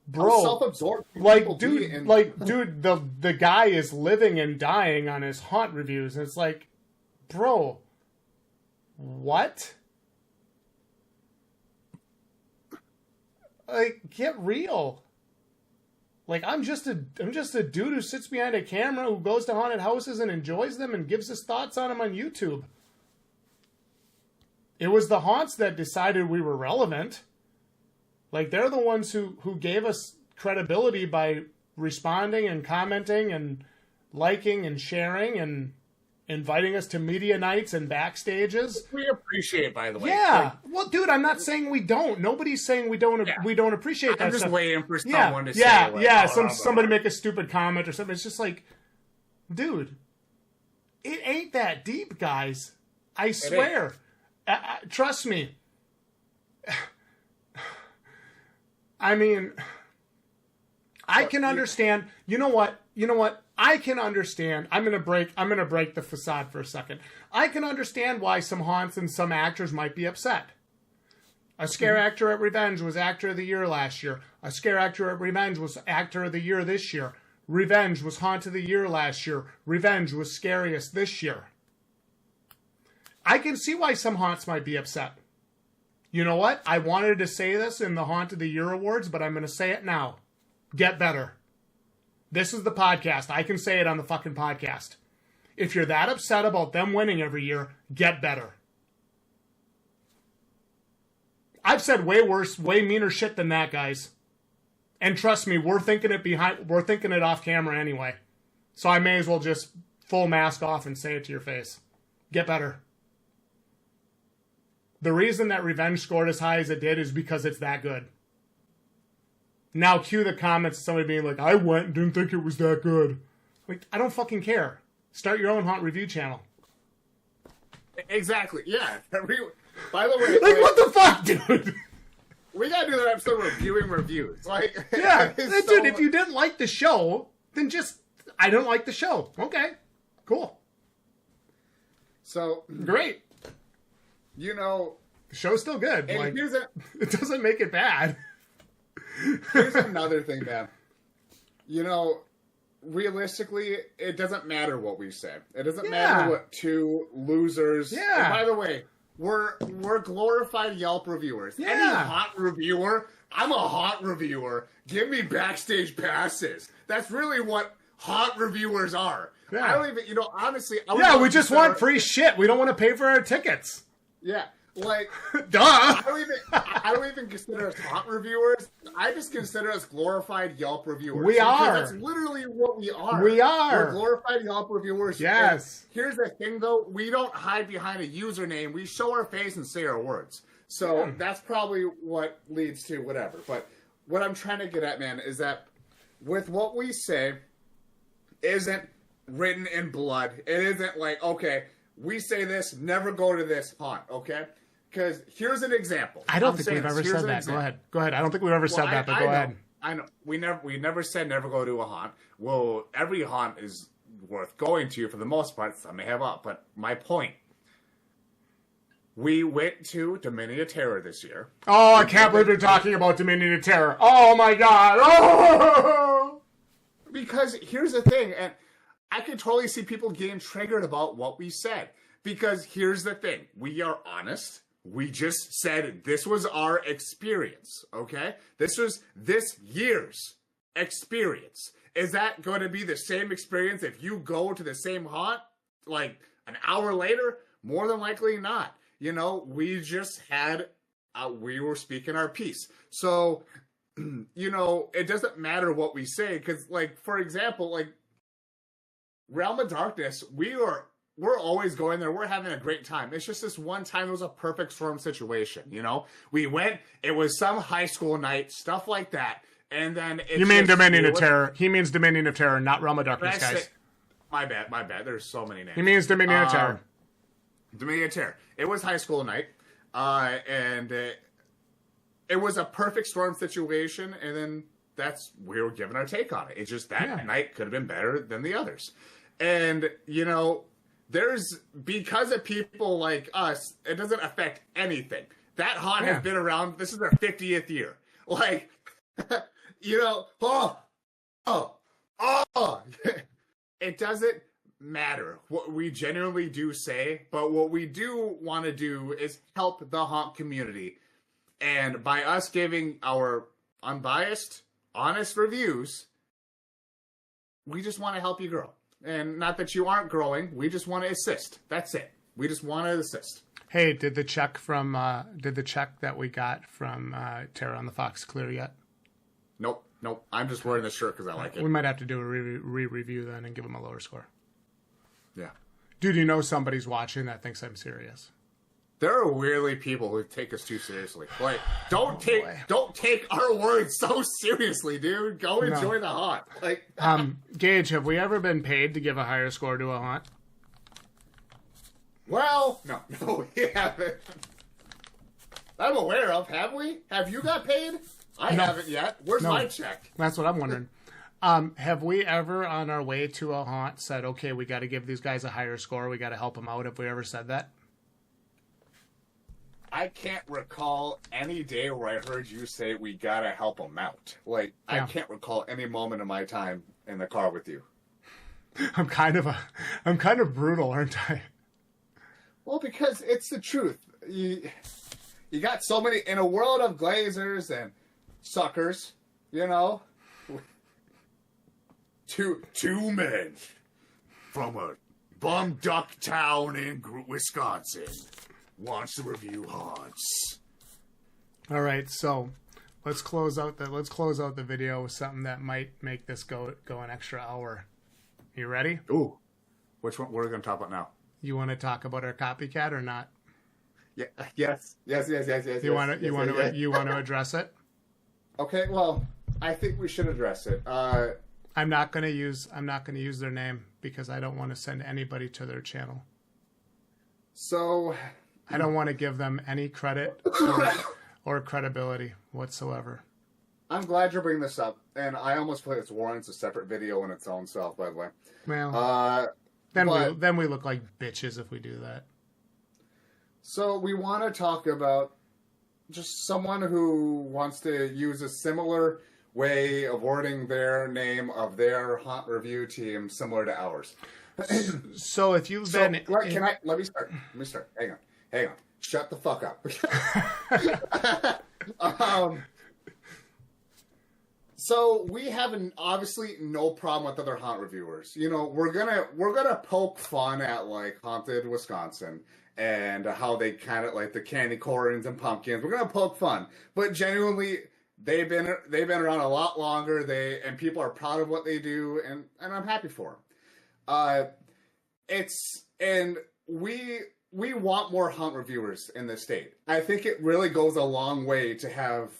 bro, self-absorbed. Like, dude, the guy is living and dying on his haunt reviews. And it's like, bro, what? Like, get real. Like, I'm just a dude who sits behind a camera, who goes to haunted houses and enjoys them and gives his thoughts on them on YouTube. It was the haunts that decided we were relevant. Like, they're the ones who gave us credibility by responding and commenting and liking and sharing and inviting us to media nights and backstages. We appreciate, by the way. Yeah. Well, dude, I'm not saying we don't. Nobody's saying we don't appreciate that I'm just stuff. waiting for someone to say, somebody make a stupid comment or something. It's just like, dude, it ain't that deep, guys. I swear. Trust me. I mean, I can understand. You know what? I can understand. I'm gonna break the facade for a second. I can understand why some haunts and some actors might be upset. A scare actor at Revenge was Actor of the Year last year. A scare actor at Revenge was Actor of the Year this year. Revenge was Haunt of the Year last year. Revenge was Scariest this year. I can see why some haunts might be upset. You know what? I wanted to say this in the Haunt of the Year awards, but I'm going to say it now. Get better. This is the podcast. I can say it on the fucking podcast. If you're that upset about them winning every year, get better. I've said way worse, way meaner shit than that, guys. And trust me, we're thinking it off camera anyway. So I may as well just full mask off and say it to your face. Get better. The reason that Revenge scored as high as it did is because it's that good. Now cue the comments of somebody being like, I went and didn't think it was that good. Like, I don't fucking care. Start your own haunt review channel. Exactly, yeah. By the way... like, what the fuck, dude? We gotta do that episode reviewing reviews. Like, yeah, dude, if you didn't like the show, then just, I don't like the show. Okay, cool. So... Great. The show's still good. And like, it doesn't make it bad. Here's another thing, man. Realistically, it doesn't matter what we say. It doesn't matter what two losers... Yeah. And by the way, we're glorified Yelp reviewers. Yeah. Any hot reviewer, I'm a hot reviewer. Give me backstage passes. That's really what hot reviewers are. Yeah. I don't even, honestly... we just want free shit. We don't want to pay for our tickets. Yeah. Like, Duh! I don't even consider us haunt reviewers. I just consider us glorified Yelp reviewers. We are. That's literally what we are. We are. We're glorified Yelp reviewers. Yes. And here's the thing, though. We don't hide behind a username. We show our face and say our words. So that's probably what leads to whatever. But what I'm trying to get at, man, is that with what we say isn't written in blood. It isn't like, okay, we say this, never go to this haunt, okay? Because here's an example. I don't think we've ever said that. Go ahead. I don't think we've ever said that, but go ahead. I know. We never said never go to a haunt. Well, every haunt is worth going to for the most part. Some may have up, but my point. We went to Dominion of Terror this year. Oh, I can't believe you're talking about Dominion of Terror. Oh my god. Oh! Because here's the thing, and I can totally see people getting triggered about what we said. Because here's the thing. We are honest. We just said this was our experience, okay? This was this year's experience. Is that going to be the same experience if you go to the same haunt, like, an hour later? More than likely not. You know, we just had, we were speaking our piece. So, you know, it doesn't matter what we say. Because, like, for example, like, Realm of Darkness, we're always going there. We're having a great time. It's just this one time it was a perfect storm situation, you know? We went, it was some high school night, stuff like that. And then You mean Dominion of Terror. He means Dominion of Terror, not Realm of Darkness, guys. My bad. There's so many names. He means Dominion of Terror. Dominion of Terror. It was high school night. And it was a perfect storm situation. And then we were giving our take on it. It's just that night could have been better than the others. And, you know, because of people like us, it doesn't affect anything. That haunt has been around. This is our 50th year. Like, you know, it doesn't matter what we genuinely do say, but what we do want to do is help the haunt community. And by us giving our unbiased, honest reviews, we just want to help you grow. And not that you aren't growing, we just want to assist. That's it. We just want to assist. Hey, did the check that we got from Terror on the Fox clear yet? Nope. I'm just wearing this shirt because I like it. We might have to do a re-review then and give him a lower score. Yeah. Dude, you know somebody's watching that thinks I'm serious. There are weirdly people who take us too seriously. Like, don't take our words so seriously, dude. Go enjoy the haunt. Like, Gage, have we ever been paid to give a higher score to a haunt? Well, no, we haven't. I'm aware of. Have we? Have you got paid? I haven't yet. Where's my check? That's what I'm wondering. Have we ever, on our way to a haunt, said, okay, we got to give these guys a higher score. We got to help them out. Have we ever said that? I can't recall any day where I heard you say we got to help them out. Like, I can't recall any moment of my time in the car with you. I'm kind of brutal, aren't I? Well, because it's the truth. You got so many, in a world of glazers and suckers, you know? Two men from a bum duck town in Wisconsin wants to review haunts. All right, so let's close out the video with something that might make this go an extra hour. You ready? Ooh, which one? What are we going to talk about now? You want to talk about our copycat or not? Yeah. Yes. You want to address it? Okay. Well, I think we should address it. I'm not going to use their name because I don't want to send anybody to their channel. So I don't want to give them any credit or credibility whatsoever. I'm glad you're bringing this up, and I almost feel like it's warrants a separate video in its own self, by the way. Well, then we look like bitches if we do that. So we want to talk about just someone who wants to use a similar way of wording their name of their haunt review team similar to ours. So if you've been... Let me start. Hang on. Shut the fuck up. So we have obviously no problem with other haunt reviewers. You know, we're gonna poke fun at like Haunted Wisconsin and how they kind of like the candy corns and pumpkins. We're gonna poke fun, but genuinely, they've been around a lot longer. And people are proud of what they do, and I'm happy for them. We want more hunt reviewers in this state. I think it really goes a long way to have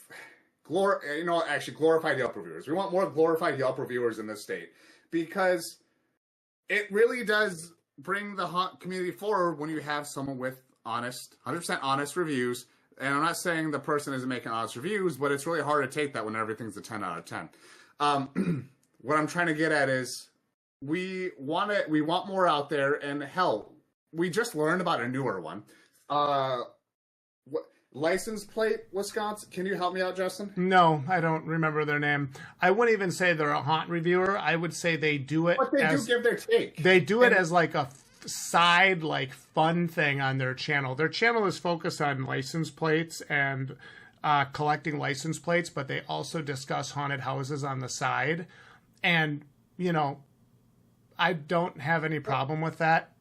glorified Yelp reviewers. We want more glorified Yelp reviewers in this state because it really does bring the hunt community forward when you have someone with 100% honest reviews. And I'm not saying the person isn't making honest reviews, but it's really hard to take that when everything's a 10 out of 10. What I'm trying to get at is we want more out there, and hell, we just learned about a newer one. License plate, Wisconsin. Can you help me out, Justin? No, I don't remember their name. I wouldn't even say they're a haunt reviewer. I would say they do it. But they do give their take. They do it as like a side, like fun thing on their channel. Their channel is focused on license plates and collecting license plates, but they also discuss haunted houses on the side. And, you know, I don't have any problem with that.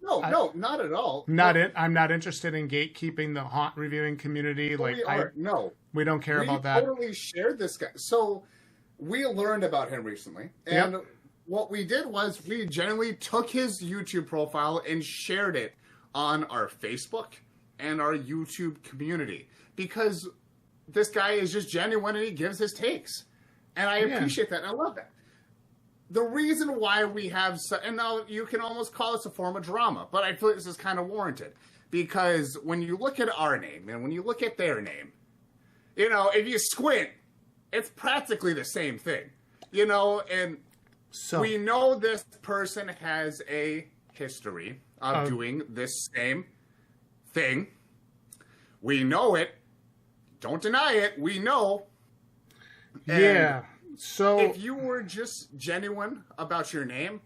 No, not at all. I'm not interested in gatekeeping the haunt reviewing community. We don't care about that. We totally shared this guy. So we learned about him recently, and what we did was we generally took his YouTube profile and shared it on our Facebook and our YouTube community because this guy is just genuine and he gives his takes, and I appreciate that and I love that. The reason why we have, and now you can almost call this a form of drama, but I feel like this is kind of warranted. Because when you look at our name and when you look at their name, you know, if you squint, it's practically the same thing. You know, and so we know this person has a history of doing this same thing. We know it. Don't deny it. We know. Yeah. So if you were just genuine about your name,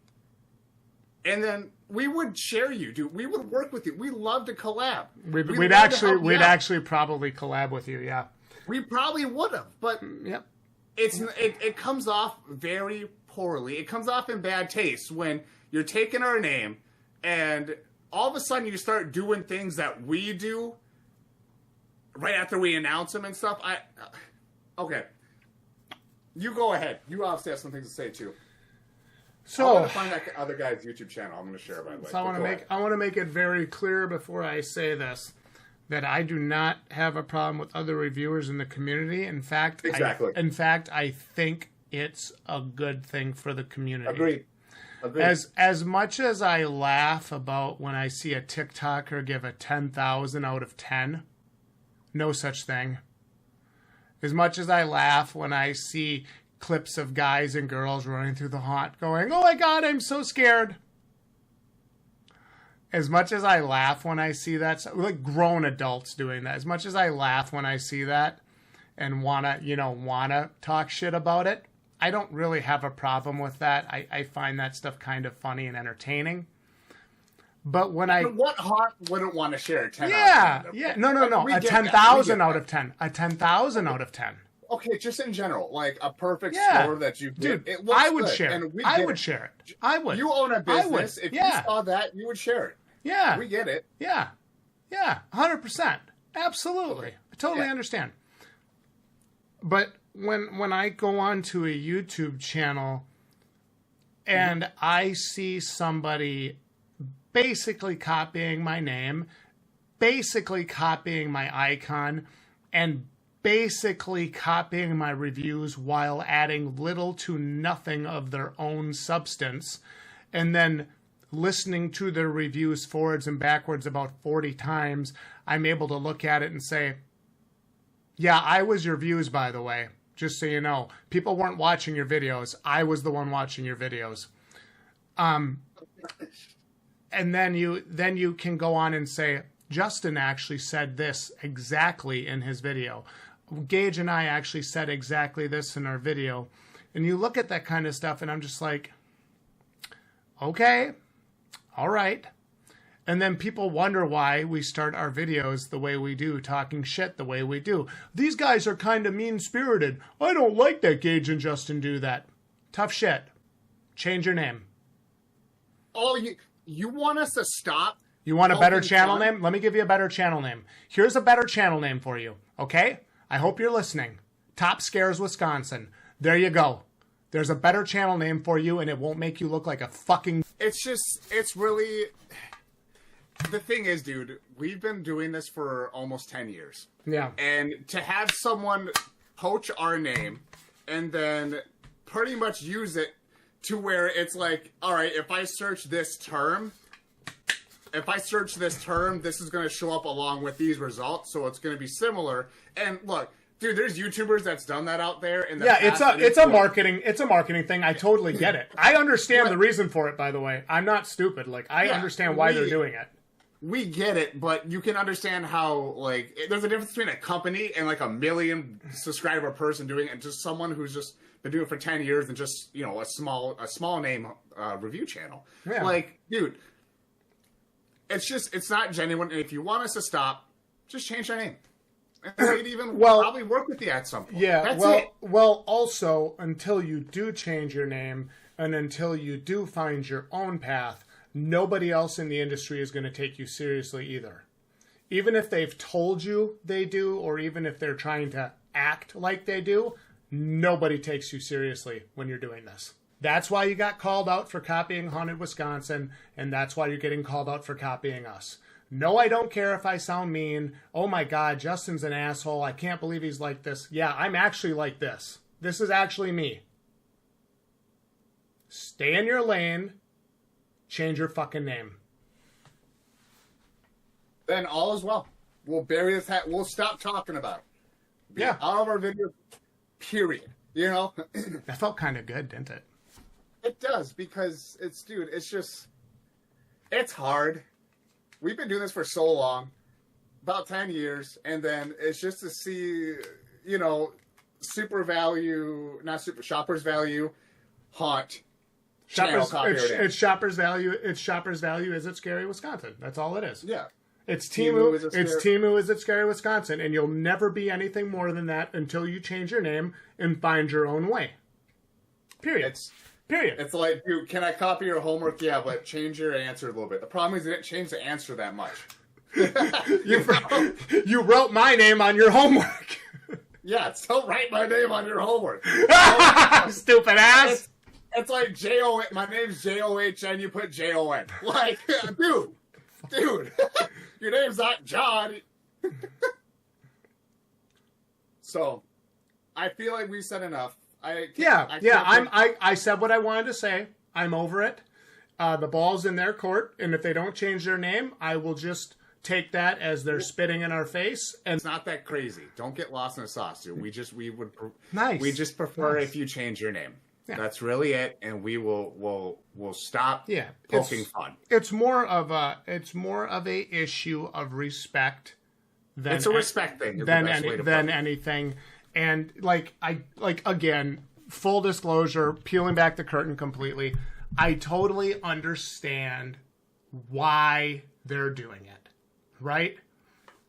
and then we would share you, dude. We would work with you. We love to collab. We'd actually probably collab with you. Yeah, we probably would have, but it comes off very poorly. It comes off in bad taste when you're taking our name, and all of a sudden you start doing things that we do right after we announce them and stuff. Okay. You go ahead. You obviously have some things to say too. So I want to find that other guy's YouTube channel. I'm going to share by the way. So I want to make it very clear before I say this that I do not have a problem with other reviewers in the community. In fact, I think it's a good thing for the community. Agreed. As much as I laugh about when I see a TikToker give a 10,000 out of 10, no such thing. As much as I laugh when I see clips of guys and girls running through the haunt going, "Oh my God, I'm so scared." As much as I laugh when I see that, like grown adults doing that, as much as I laugh when I see that and wanna talk shit about it, I don't really have a problem with that. I find that stuff kind of funny and entertaining. But what haunt wouldn't want to share a 10 out of 10? No. A 10,000 out of 10. A 10,000 out of 10. Okay, just in general, like a perfect score that you did. Dude, I would share it. I would share it. I would. You own a business. If you saw that, you would share it. Yeah. We get it. Yeah. 100%. Absolutely. Okay. I totally understand. But when I go onto a YouTube channel and I see somebody basically copying my name, basically copying my icon, and basically copying my reviews while adding little to nothing of their own substance, and then listening to their reviews forwards and backwards about 40 times, I'm able to look at it and say, yeah, I was your views, by the way, just so you know. People weren't watching your videos. I was the one watching your videos. And then you can go on and say, Justin actually said this exactly in his video. Gage and I actually said exactly this in our video. And you look at that kind of stuff and I'm just like, okay, all right. And then people wonder why we start our videos the way we do, talking shit the way we do. These guys are kind of mean-spirited. I don't like that Gage and Justin do that. Tough shit. Change your name. Oh, you want us to stop You want a better channel fun. name? Let me give you a better channel name. Here's a better channel name for you, okay? I hope you're listening. Top Scares Wisconsin. There you go. There's a better channel name for you, and it won't make you look like a fucking... It's really... The thing is, dude, we've been doing this for almost 10 years. Yeah. And to have someone poach our name and then pretty much use it to where it's like, all right, if I search this term, this is going to show up along with these results, so it's going to be similar. And look, dude, there's YouTubers that's done that out there. It's a marketing thing. I totally get it. I understand the reason for it, by the way. I'm not stupid. Like, I understand why they're doing it. We get it, but you can understand how, like, there's a difference between a company and, like, a million subscriber person doing it and just someone who's just been doing it for 10 years and just, you know, a small name review channel. Yeah. Like, dude, it's not genuine. And if you want us to stop, just change our name. And we'd even probably work with you at some point. Yeah, That's it. Well, also, until you do change your name and until you do find your own path, nobody else in the industry is going to take you seriously either. Even if they've told you they do, or even if they're trying to act like they do, nobody takes you seriously when you're doing this. That's why you got called out for copying Haunted Wisconsin, and that's why you're getting called out for copying us. No, I don't care if I sound mean. Oh my God, Justin's an asshole. I can't believe he's like this. Yeah, I'm actually like this. This is actually me. Stay in your lane. Change your fucking name. Then all is well. We'll bury this hat. We'll stop talking about it. Yeah. Out of our video, period. You know? That felt kind of good, didn't it? It does, because it's hard. We've been doing this for so long, about 10 years, and then it's just to see, you know, Shoppers Value haunt. It's Shoppers Value. It's Shoppers Value. Is it Scary Wisconsin? That's all it is. Yeah. It's Timu. It's Timu. Is it Scary Wisconsin? And you'll never be anything more than that until you change your name and find your own way. Period. Period. It's like, dude, can I copy your homework? Yeah, but change your answer a little bit. The problem is you didn't change the answer that much. You wrote my name on your homework. Yeah, so write my name on your homework. Stupid ass. It's like J-O-N. My name's J-O-H-N. You put J-O-N. Like, dude, your name's not John. So, I feel like we said enough. I said what I wanted to say. I'm over it. The ball's in their court, and if they don't change their name, I will just take that as they're spitting in our face. And it's not that crazy. Don't get lost in the sauce, dude. We just prefer if you change your name. Yeah. That's really it, and we'll stop poking fun. It's more of a issue of respect than it's a respect thing than anything. And again, full disclosure, peeling back the curtain completely, I totally understand why they're doing it. Right?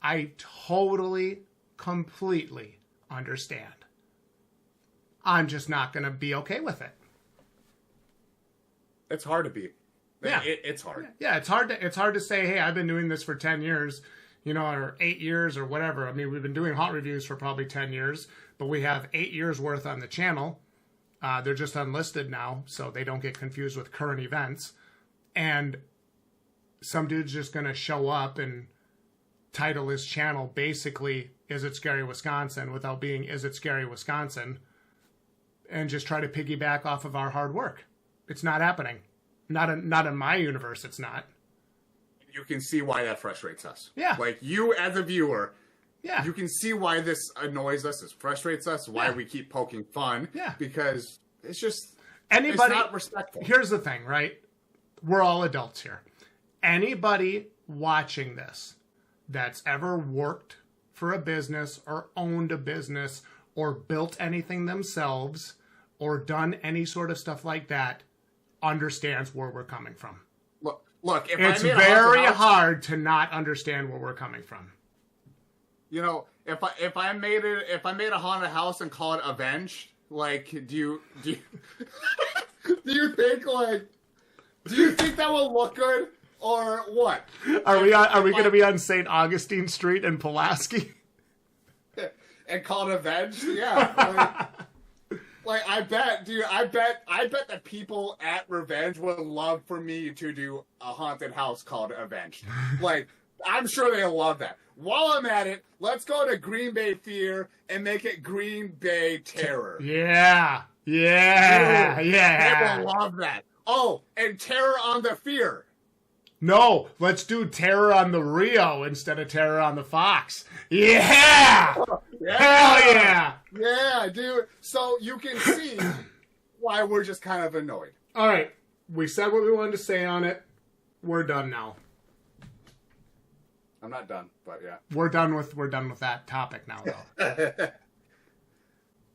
I totally, completely understand. I'm just not going to be okay with it. It's hard to be. Yeah. It's hard. Yeah, it's hard to say, hey, I've been doing this for 10 years, you know, or 8 years or whatever. I mean, we've been doing haunt reviews for probably 10 years, but we have 8 years worth on the channel. They're just unlisted now, so they don't get confused with current events. And some dude's just going to show up and title his channel basically, Is It Scary Wisconsin, without being Is It Scary Wisconsin, and just try to piggyback off of our hard work. It's not happening. Not in my universe, it's not. You can see why that frustrates us. Yeah. Like, you as a viewer, yeah, you can see why this annoys us, this frustrates us, why we keep poking fun. Yeah. Because it's just, it's not respectful. Here's the thing, right? We're all adults here. Anybody watching this that's ever worked for a business or owned a business or built anything themselves or done any sort of stuff like that understands where we're coming from. Look, it's very hard to not understand where we're coming from. You know, if I made a haunted house and call it Avenged, like, do you do you think that will look good? or what? Are we going to be on St. Augustine Street in Pulaski? And called Avenged? Yeah. Like I bet that people at Revenge would love for me to do a haunted house called Avenged. Like, I'm sure they'll love that. While I'm at it, let's go to Green Bay Fear and make it Green Bay Terror. Yeah. Dude, they will love that. Oh, and Terror on the Fear. No, let's do Terror on the Rio instead of Terror on the Fox. Yeah! Yeah. Hell yeah! Yeah, dude. So you can see why we're just kind of annoyed. All right. We said what we wanted to say on it. We're done now. I'm not done, but yeah. We're done with that topic now, though.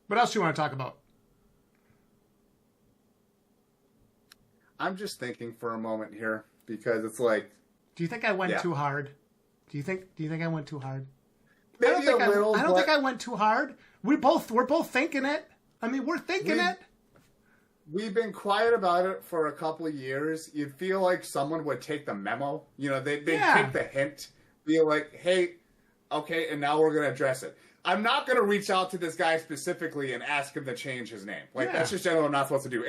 What else do you want to talk about? I'm just thinking for a moment here because it's like. Do you think I went too hard? Do you think I went too hard? Maybe I don't think I went too hard. We're both thinking it. I mean, we're thinking it. We've been quiet about it for a couple of years. You'd feel like someone would take the memo. You know, they'd take the hint. Be like, hey, okay, and now we're going to address it. I'm not going to reach out to this guy specifically and ask him to change his name. Like, that's just generally not supposed to do.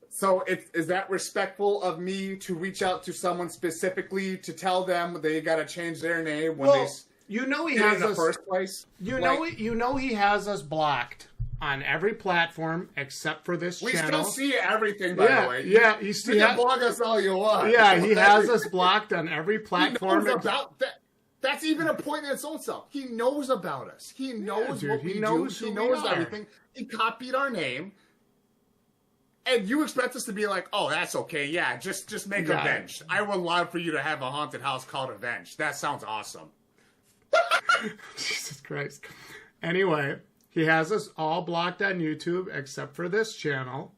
So is that respectful of me to reach out to someone specifically to tell them they got to change their name when they he has in the first place? You know he has us blocked on every platform except for this channel. We still see everything, by the way. Yeah, you can blog us all you want. Yeah, he has us blocked on every platform. He knows about that. That's even a point in its own self. He knows about us. He knows what we do. He knows everything. He copied our name. And you expect us to be like, oh, that's okay. Yeah, just make Avenged. I would love for you to have a haunted house called Avenged. That sounds awesome. Jesus Christ. Anyway, he has us all blocked on YouTube except for this channel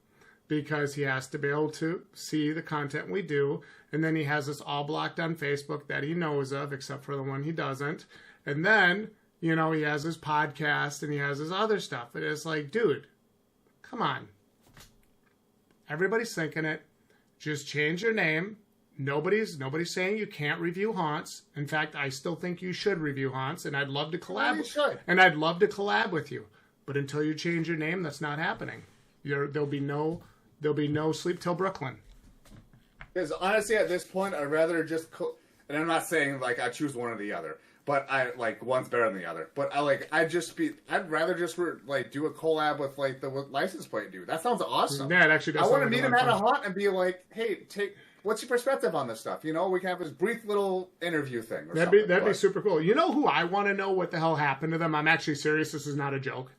because he has to be able to see the content we do. And then he has us all blocked on Facebook that he knows of except for the one he doesn't. And then, he has his podcast and he has his other stuff. And it's like, dude, come on. Everybody's thinking it. Just change your name. Nobody's saying you can't review haunts. In fact, I still think you should review haunts, and I'd love to collab. And I'd love to collab with you. But until you change your name, that's not happening. There'll be no Sleep Till Brooklyn. Because honestly, at this point, I'd rather just. And I'm not saying like I choose one or the other, but I like one's better than the other. But I'd rather just do a collab with like the license plate dude. That sounds awesome. Yeah, it actually does. I want to meet him at a haunt and be like, hey, what's your perspective on this stuff? We can have this brief little interview thing. That'd be super cool. You know who I want to know what the hell happened to them? I'm actually serious. This is not a joke.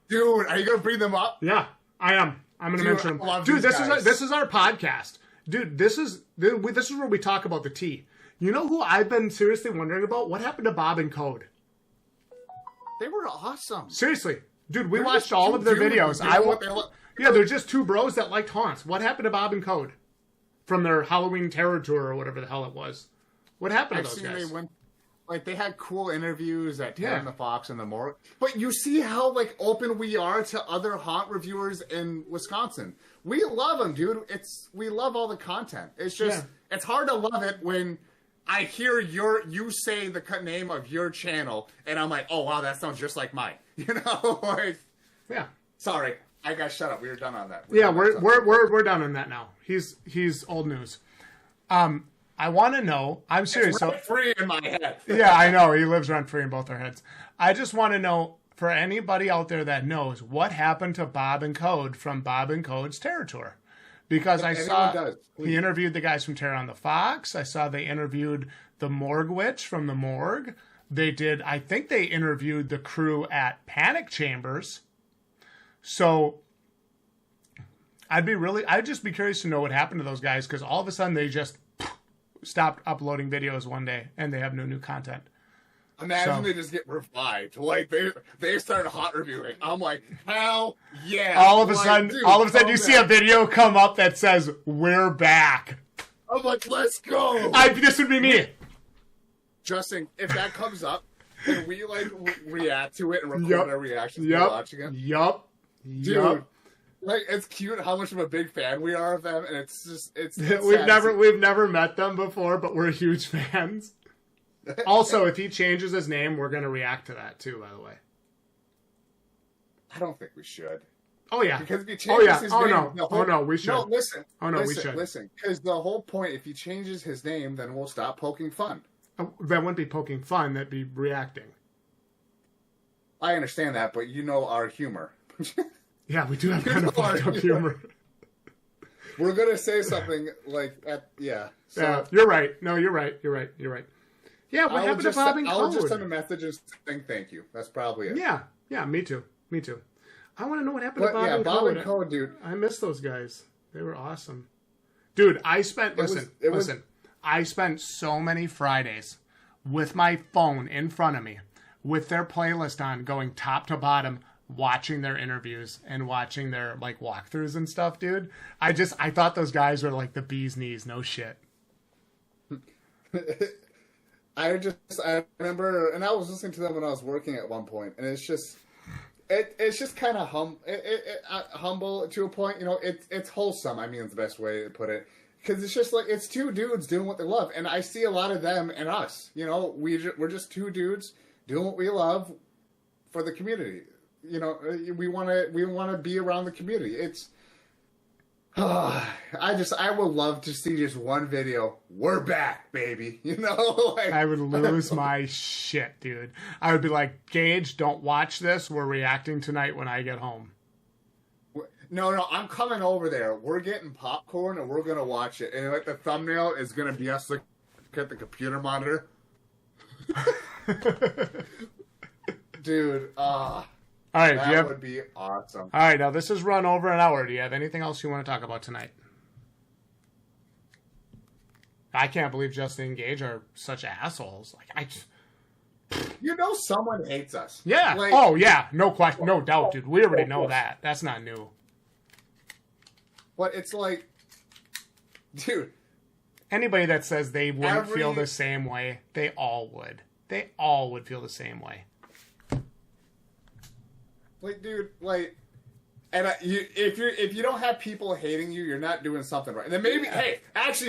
Dude, are you gonna bring them up? Yeah, I am. I'm gonna mention them. Dude, this is our podcast. Dude, this is where we talk about the tea. You know who I've been seriously wondering about? What happened to Bob and Code? They were awesome. Seriously. Dude, we watched all of their videos. They're just two bros that liked haunts. What happened to Bob and Code? From their Halloween Terror Tour or whatever the hell it was. What happened to those guys? They had cool interviews at Terror and the Fox and the Morgue. But you see how open we are to other haunt reviewers in Wisconsin. We love them, dude. We love all the content. It's just it's hard to love it when I hear you say the name of your channel and I'm like, oh wow, that sounds just like mine. Sorry, I got shut up. We were done on that. We're done on that now. He's old news. I want to know. I'm serious. It's free in my head. Yeah, I know. He lives rent free in both our heads. I just want to know, for anybody out there that knows, what happened to Bob and Code from Bob and Code's Terror Tour? Because I saw he interviewed the guys from Terror on the Fox. I saw they interviewed the Morgue Witch from the Morgue. I think they interviewed the crew at Panic Chambers. So I'd just be curious to know what happened to those guys, because all of a sudden they just stopped uploading videos one day and they have no new content. Imagine they just get revived. They started hot reviewing. I'm like, hell yeah. All of a sudden you see a video come up that says, we're back. I'm like, let's go. This would be me. Justin, if that comes up, can we react to it and record our reactions while watching it? Yup. Dude, Like, it's cute how much of a big fan we are of them, and it's just it's we've never met them before, but we're huge fans. Also, if he changes his name, we're gonna react to that too. By the way, I don't think we should. Oh yeah, because if he changes his name, no, we should. No, listen. We should. Listen, because the whole point, if he changes his name, then we'll stop poking fun. That wouldn't be poking fun. That'd be reacting. I understand that, but you know our humor. Yeah, we do have kind of fucked up humor. We're gonna say something like, So, yeah, you're right. No, you're right. Yeah, what happened to Bob and I'll Code? just send a message and saying thank you. That's probably it. Yeah, me too. I want to know what happened to Bob and Code. Bob and Code, dude. I miss those guys. They were awesome. Dude, I spent, listen, I spent so many Fridays with my phone in front of me with their playlist on, going top to bottom, watching their interviews and watching their like walkthroughs and stuff, dude. I thought those guys were like the bee's knees, no shit. I remember, and I was listening to them when I was working at one point, and it's just kind of humble to a point. You know, it's wholesome. I mean, it's the best way to put it, because it's just like it's two dudes doing what they love, and I see a lot of them and us. You know, we're just two dudes doing what we love for the community. You know, we want to be around the community. It's I would love to see just one video. We're back, baby. You know, like, I would lose my shit, dude. I would be like, Gage, don't watch this. We're reacting tonight when I get home. No, I'm coming over there. We're getting popcorn and we're gonna watch it. And like the thumbnail is gonna be us looking at the computer monitor. Dude, all right, that would be awesome. All right, now this has run over an hour. Do you have anything else you want to talk about tonight? I can't believe Justin and Gage are such assholes. Like, you know, someone hates us. Yeah. Like, oh yeah. No question. No doubt, dude. We already know that. That's not new. But it's like, dude. Anybody that says they wouldn't feel the same way, they all would. They all would feel the same way. Like, dude, like, and if you don't have people hating you, you're not doing something right. And then maybe,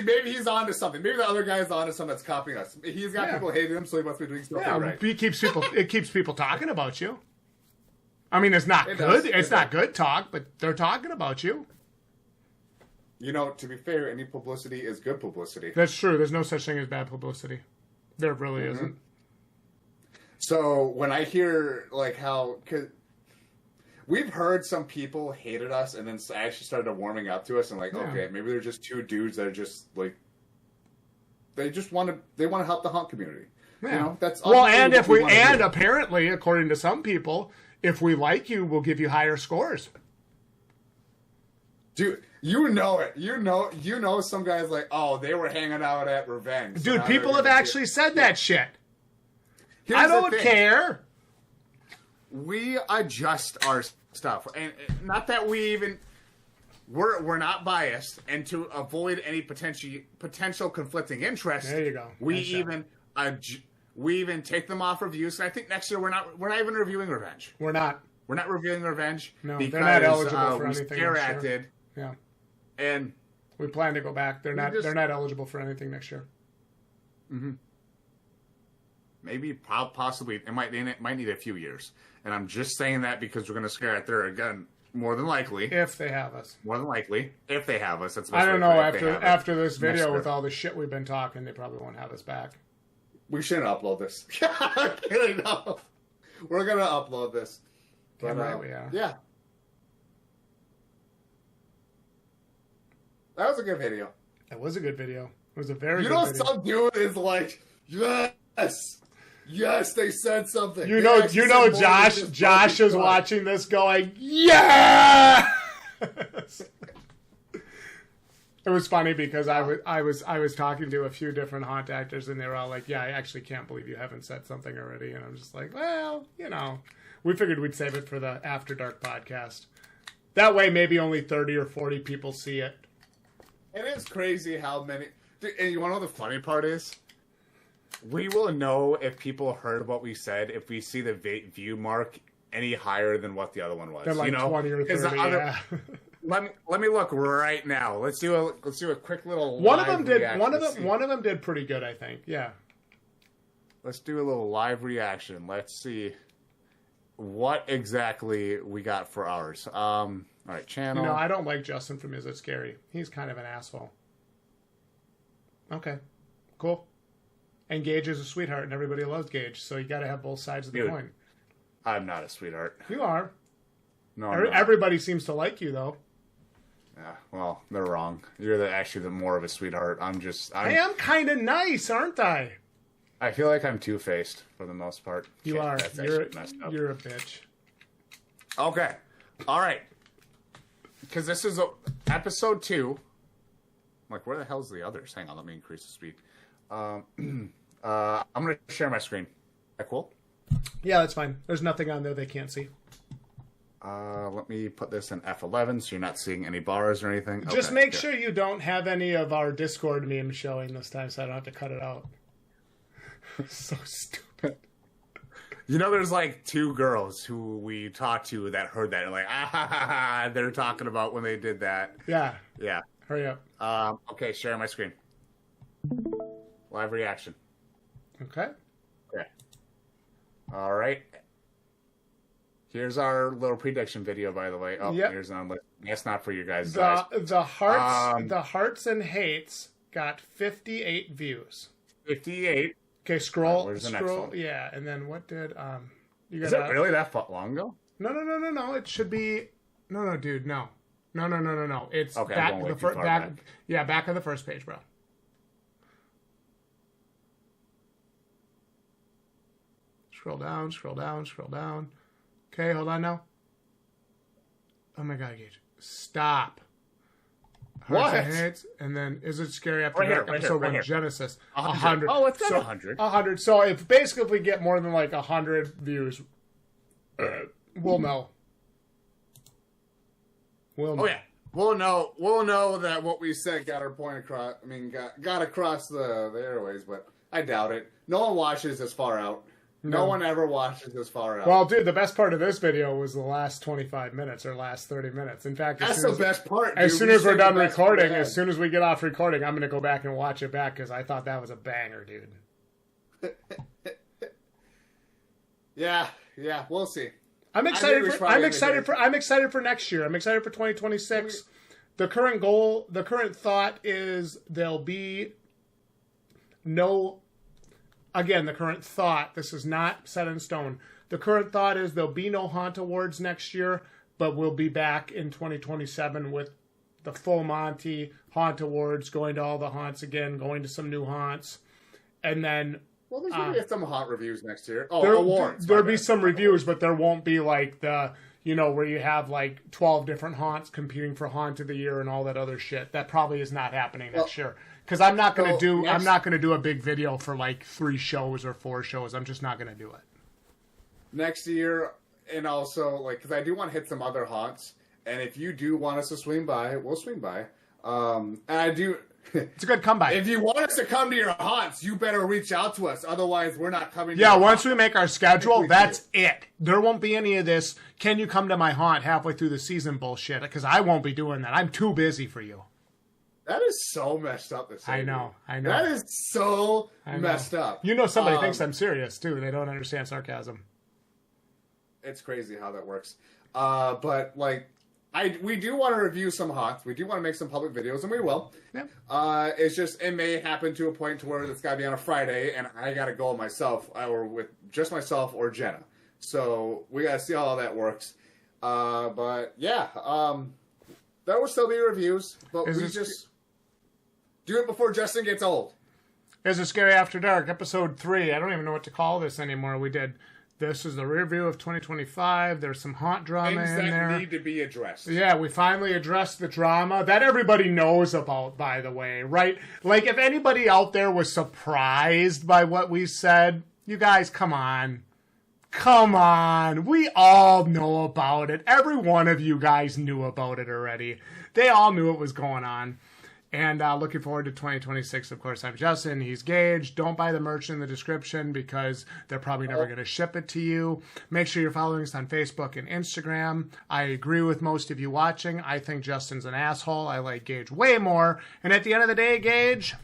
maybe he's onto something. Maybe the other guy's onto something that's copying us. He's got people hating him, so he must be doing something right. It keeps people talking about you. I mean, it's not good. It's not good talk, but they're talking about you. You know, to be fair, any publicity is good publicity. That's true. There's no such thing as bad publicity. There really isn't. So when I hear like how, cause we've heard some people hated us, and then actually started warming up to us, and like, okay, maybe they're just two dudes that are just like, they want to help the hunt community. Yeah. You know, that's and apparently, according to some people, if we like you, we'll give you higher scores. Dude, you know it. You know some guys like, oh, they were hanging out at Revenge. Dude, people have actually said that shit. I don't care. We adjust our stuff, and not that we're not biased, and to avoid any potential conflicting interests. There you go. We even take them off reviews. And I think next year we're not even reviewing Revenge. We're not reviewing Revenge. No, because, they're not eligible for anything. Reacted. Yeah, and we plan to go back. They're not eligible for anything next year. Mm-hmm. Maybe, possibly, it might need a few years. And I'm just saying that because we're going to scare at there again, more than likely. If they have us. More than likely. If they have us. That's I don't know, after this video with all the shit we've been talking, they probably won't have us back. We shouldn't upload this. I'm kidding, no. We're going to upload this. But, right, we are. Yeah. That was a good video. That was a good video. It was a very good video. Some dude is like, yes! Yes, they said something. You know, Josh is watching this going, yeah! It was funny because I was talking to a few different haunt actors, and they were all like, yeah, I actually can't believe you haven't said something already. And I'm just like, well, you know, we figured we'd save it for the After Dark podcast. That way maybe only 30 or 40 people see it. It is crazy how many... And you want to know the funny part is? We will know if people heard what we said if we see the view mark any higher than what the other one was. They're like 20 or 30, let me look right now. Let's do a quick little. One of them live did. reaction. One of them did pretty good, I think. Yeah. Let's do a little live reaction. Let's see what exactly we got for ours. All right, channel. You know, I don't like Justin from Is It Scary. He's kind of an asshole. Okay, cool. And Gage is a sweetheart, and everybody loves Gage, so you got to have both sides of the coin. I'm not a sweetheart. You are. No, everybody seems to like you, though. Yeah, well, they're wrong. You're actually the more of a sweetheart. I am kind of nice, aren't I? I feel like I'm two-faced for the most part. You are. That's messed up. You're a bitch. Okay. All right. Because this is episode 2. I'm like, where the hell's the others? Hang on, let me increase the speed. I'm going to share my screen. Is that cool? Yeah, that's fine. There's nothing on there they can't see. Let me put this in F11 so you're not seeing any bars or anything. Just make sure you don't have any of our Discord memes showing this time so I don't have to cut it out. So stupid. You know, there's like 2 girls who we talked to that heard that and like, they're talking about when they did that. Yeah. Yeah. Hurry up. Okay, share my screen. Live reaction. Okay. Okay. All right. Here's our little prediction video, by the way. Oh, yep. Here's on. That's not for you guys. The hearts and hates got 58 views. 58. Okay, scroll. Where's the scroll. next one? Yeah, and then what did you got? Is it really that long ago? No. It should be. No, dude. No. It's okay, back of the first back. Yeah, back of the first page, bro. Scroll down. Okay, hold on now. Oh my god, Gage. Stop. What? And then Is It Scary After Right Dark? here, Episode 1, here. Genesis. 100. Oh, it's got 100. 100. So if we get more than like 100 views, we'll know. We'll know. Oh yeah. We'll know that what we said got our point across. I mean, got across the airways, but I doubt it. No one watches this far out. No one ever watches this far out. Well, dude, the best part of this video was the last 25 minutes or last 30 minutes. In fact, that's the best part. Dude. As soon as we're done recording, as soon as we get off recording, I'm going to go back and watch it back because I thought that was a banger, dude. Yeah, we'll see. I'm excited for next year. I'm excited for 2026. The current thought is there'll be no. Again, the current thought, this is not set in stone. The current thought is there'll be no Haunt Awards next year, but we'll be back in 2027 with the full Monty Haunt Awards, going to all the haunts again, going to some new haunts. And then... Well, there's going to be some haunt reviews next year. Oh, awards. There'll be some reviews, but there won't be like the... where you have like 12 different haunts competing for Haunt of the Year and all that other shit. That probably is not happening next year. Because I'm not going to do a big video for like 3 shows or 4 shows. I'm just not going to do it. Next year, and also like because I do want to hit some other haunts, and if you do want us to swing by, we'll swing by. And I do. It's a good comeback. If you want us to come to your haunts, you better reach out to us. Otherwise, we're not coming. Yeah, once we make our schedule, that's it. There won't be any of this. Can you come to my haunt halfway through the season bullshit? Because I won't be doing that. I'm too busy for you. That is so messed up. I know. That is so messed up. You know, somebody thinks I'm serious too. They don't understand sarcasm. It's crazy how that works. But like, we do want to review some haunts. We do want to make some public videos, and we will. Yeah. It's just it may happen to a point to where it's got to be on a Friday, and I got to go myself, or with just myself or Jenna. So we got to see how all that works. But yeah, there will still be reviews, but we just do it before Justin gets old. Is It Scary After Dark, episode 3. I don't even know what to call this anymore. This is the review of 2025. There's some haunt drama Things in there. Things that need to be addressed. Yeah, we finally addressed the drama that everybody knows about, by the way, right? Like, if anybody out there was surprised by what we said, you guys, come on. Come on. We all know about it. Every one of you guys knew about it already. They all knew what was going on. And looking forward to 2026. Of course, I'm Justin. He's Gage. Don't buy the merch in the description because they're probably never going to ship it to you. Make sure you're following us on Facebook and Instagram. I agree with most of you watching. I think Justin's an asshole. I like Gage way more. And at the end of the day, Gage,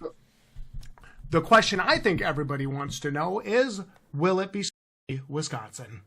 the question I think everybody wants to know is, will it be Wisconsin?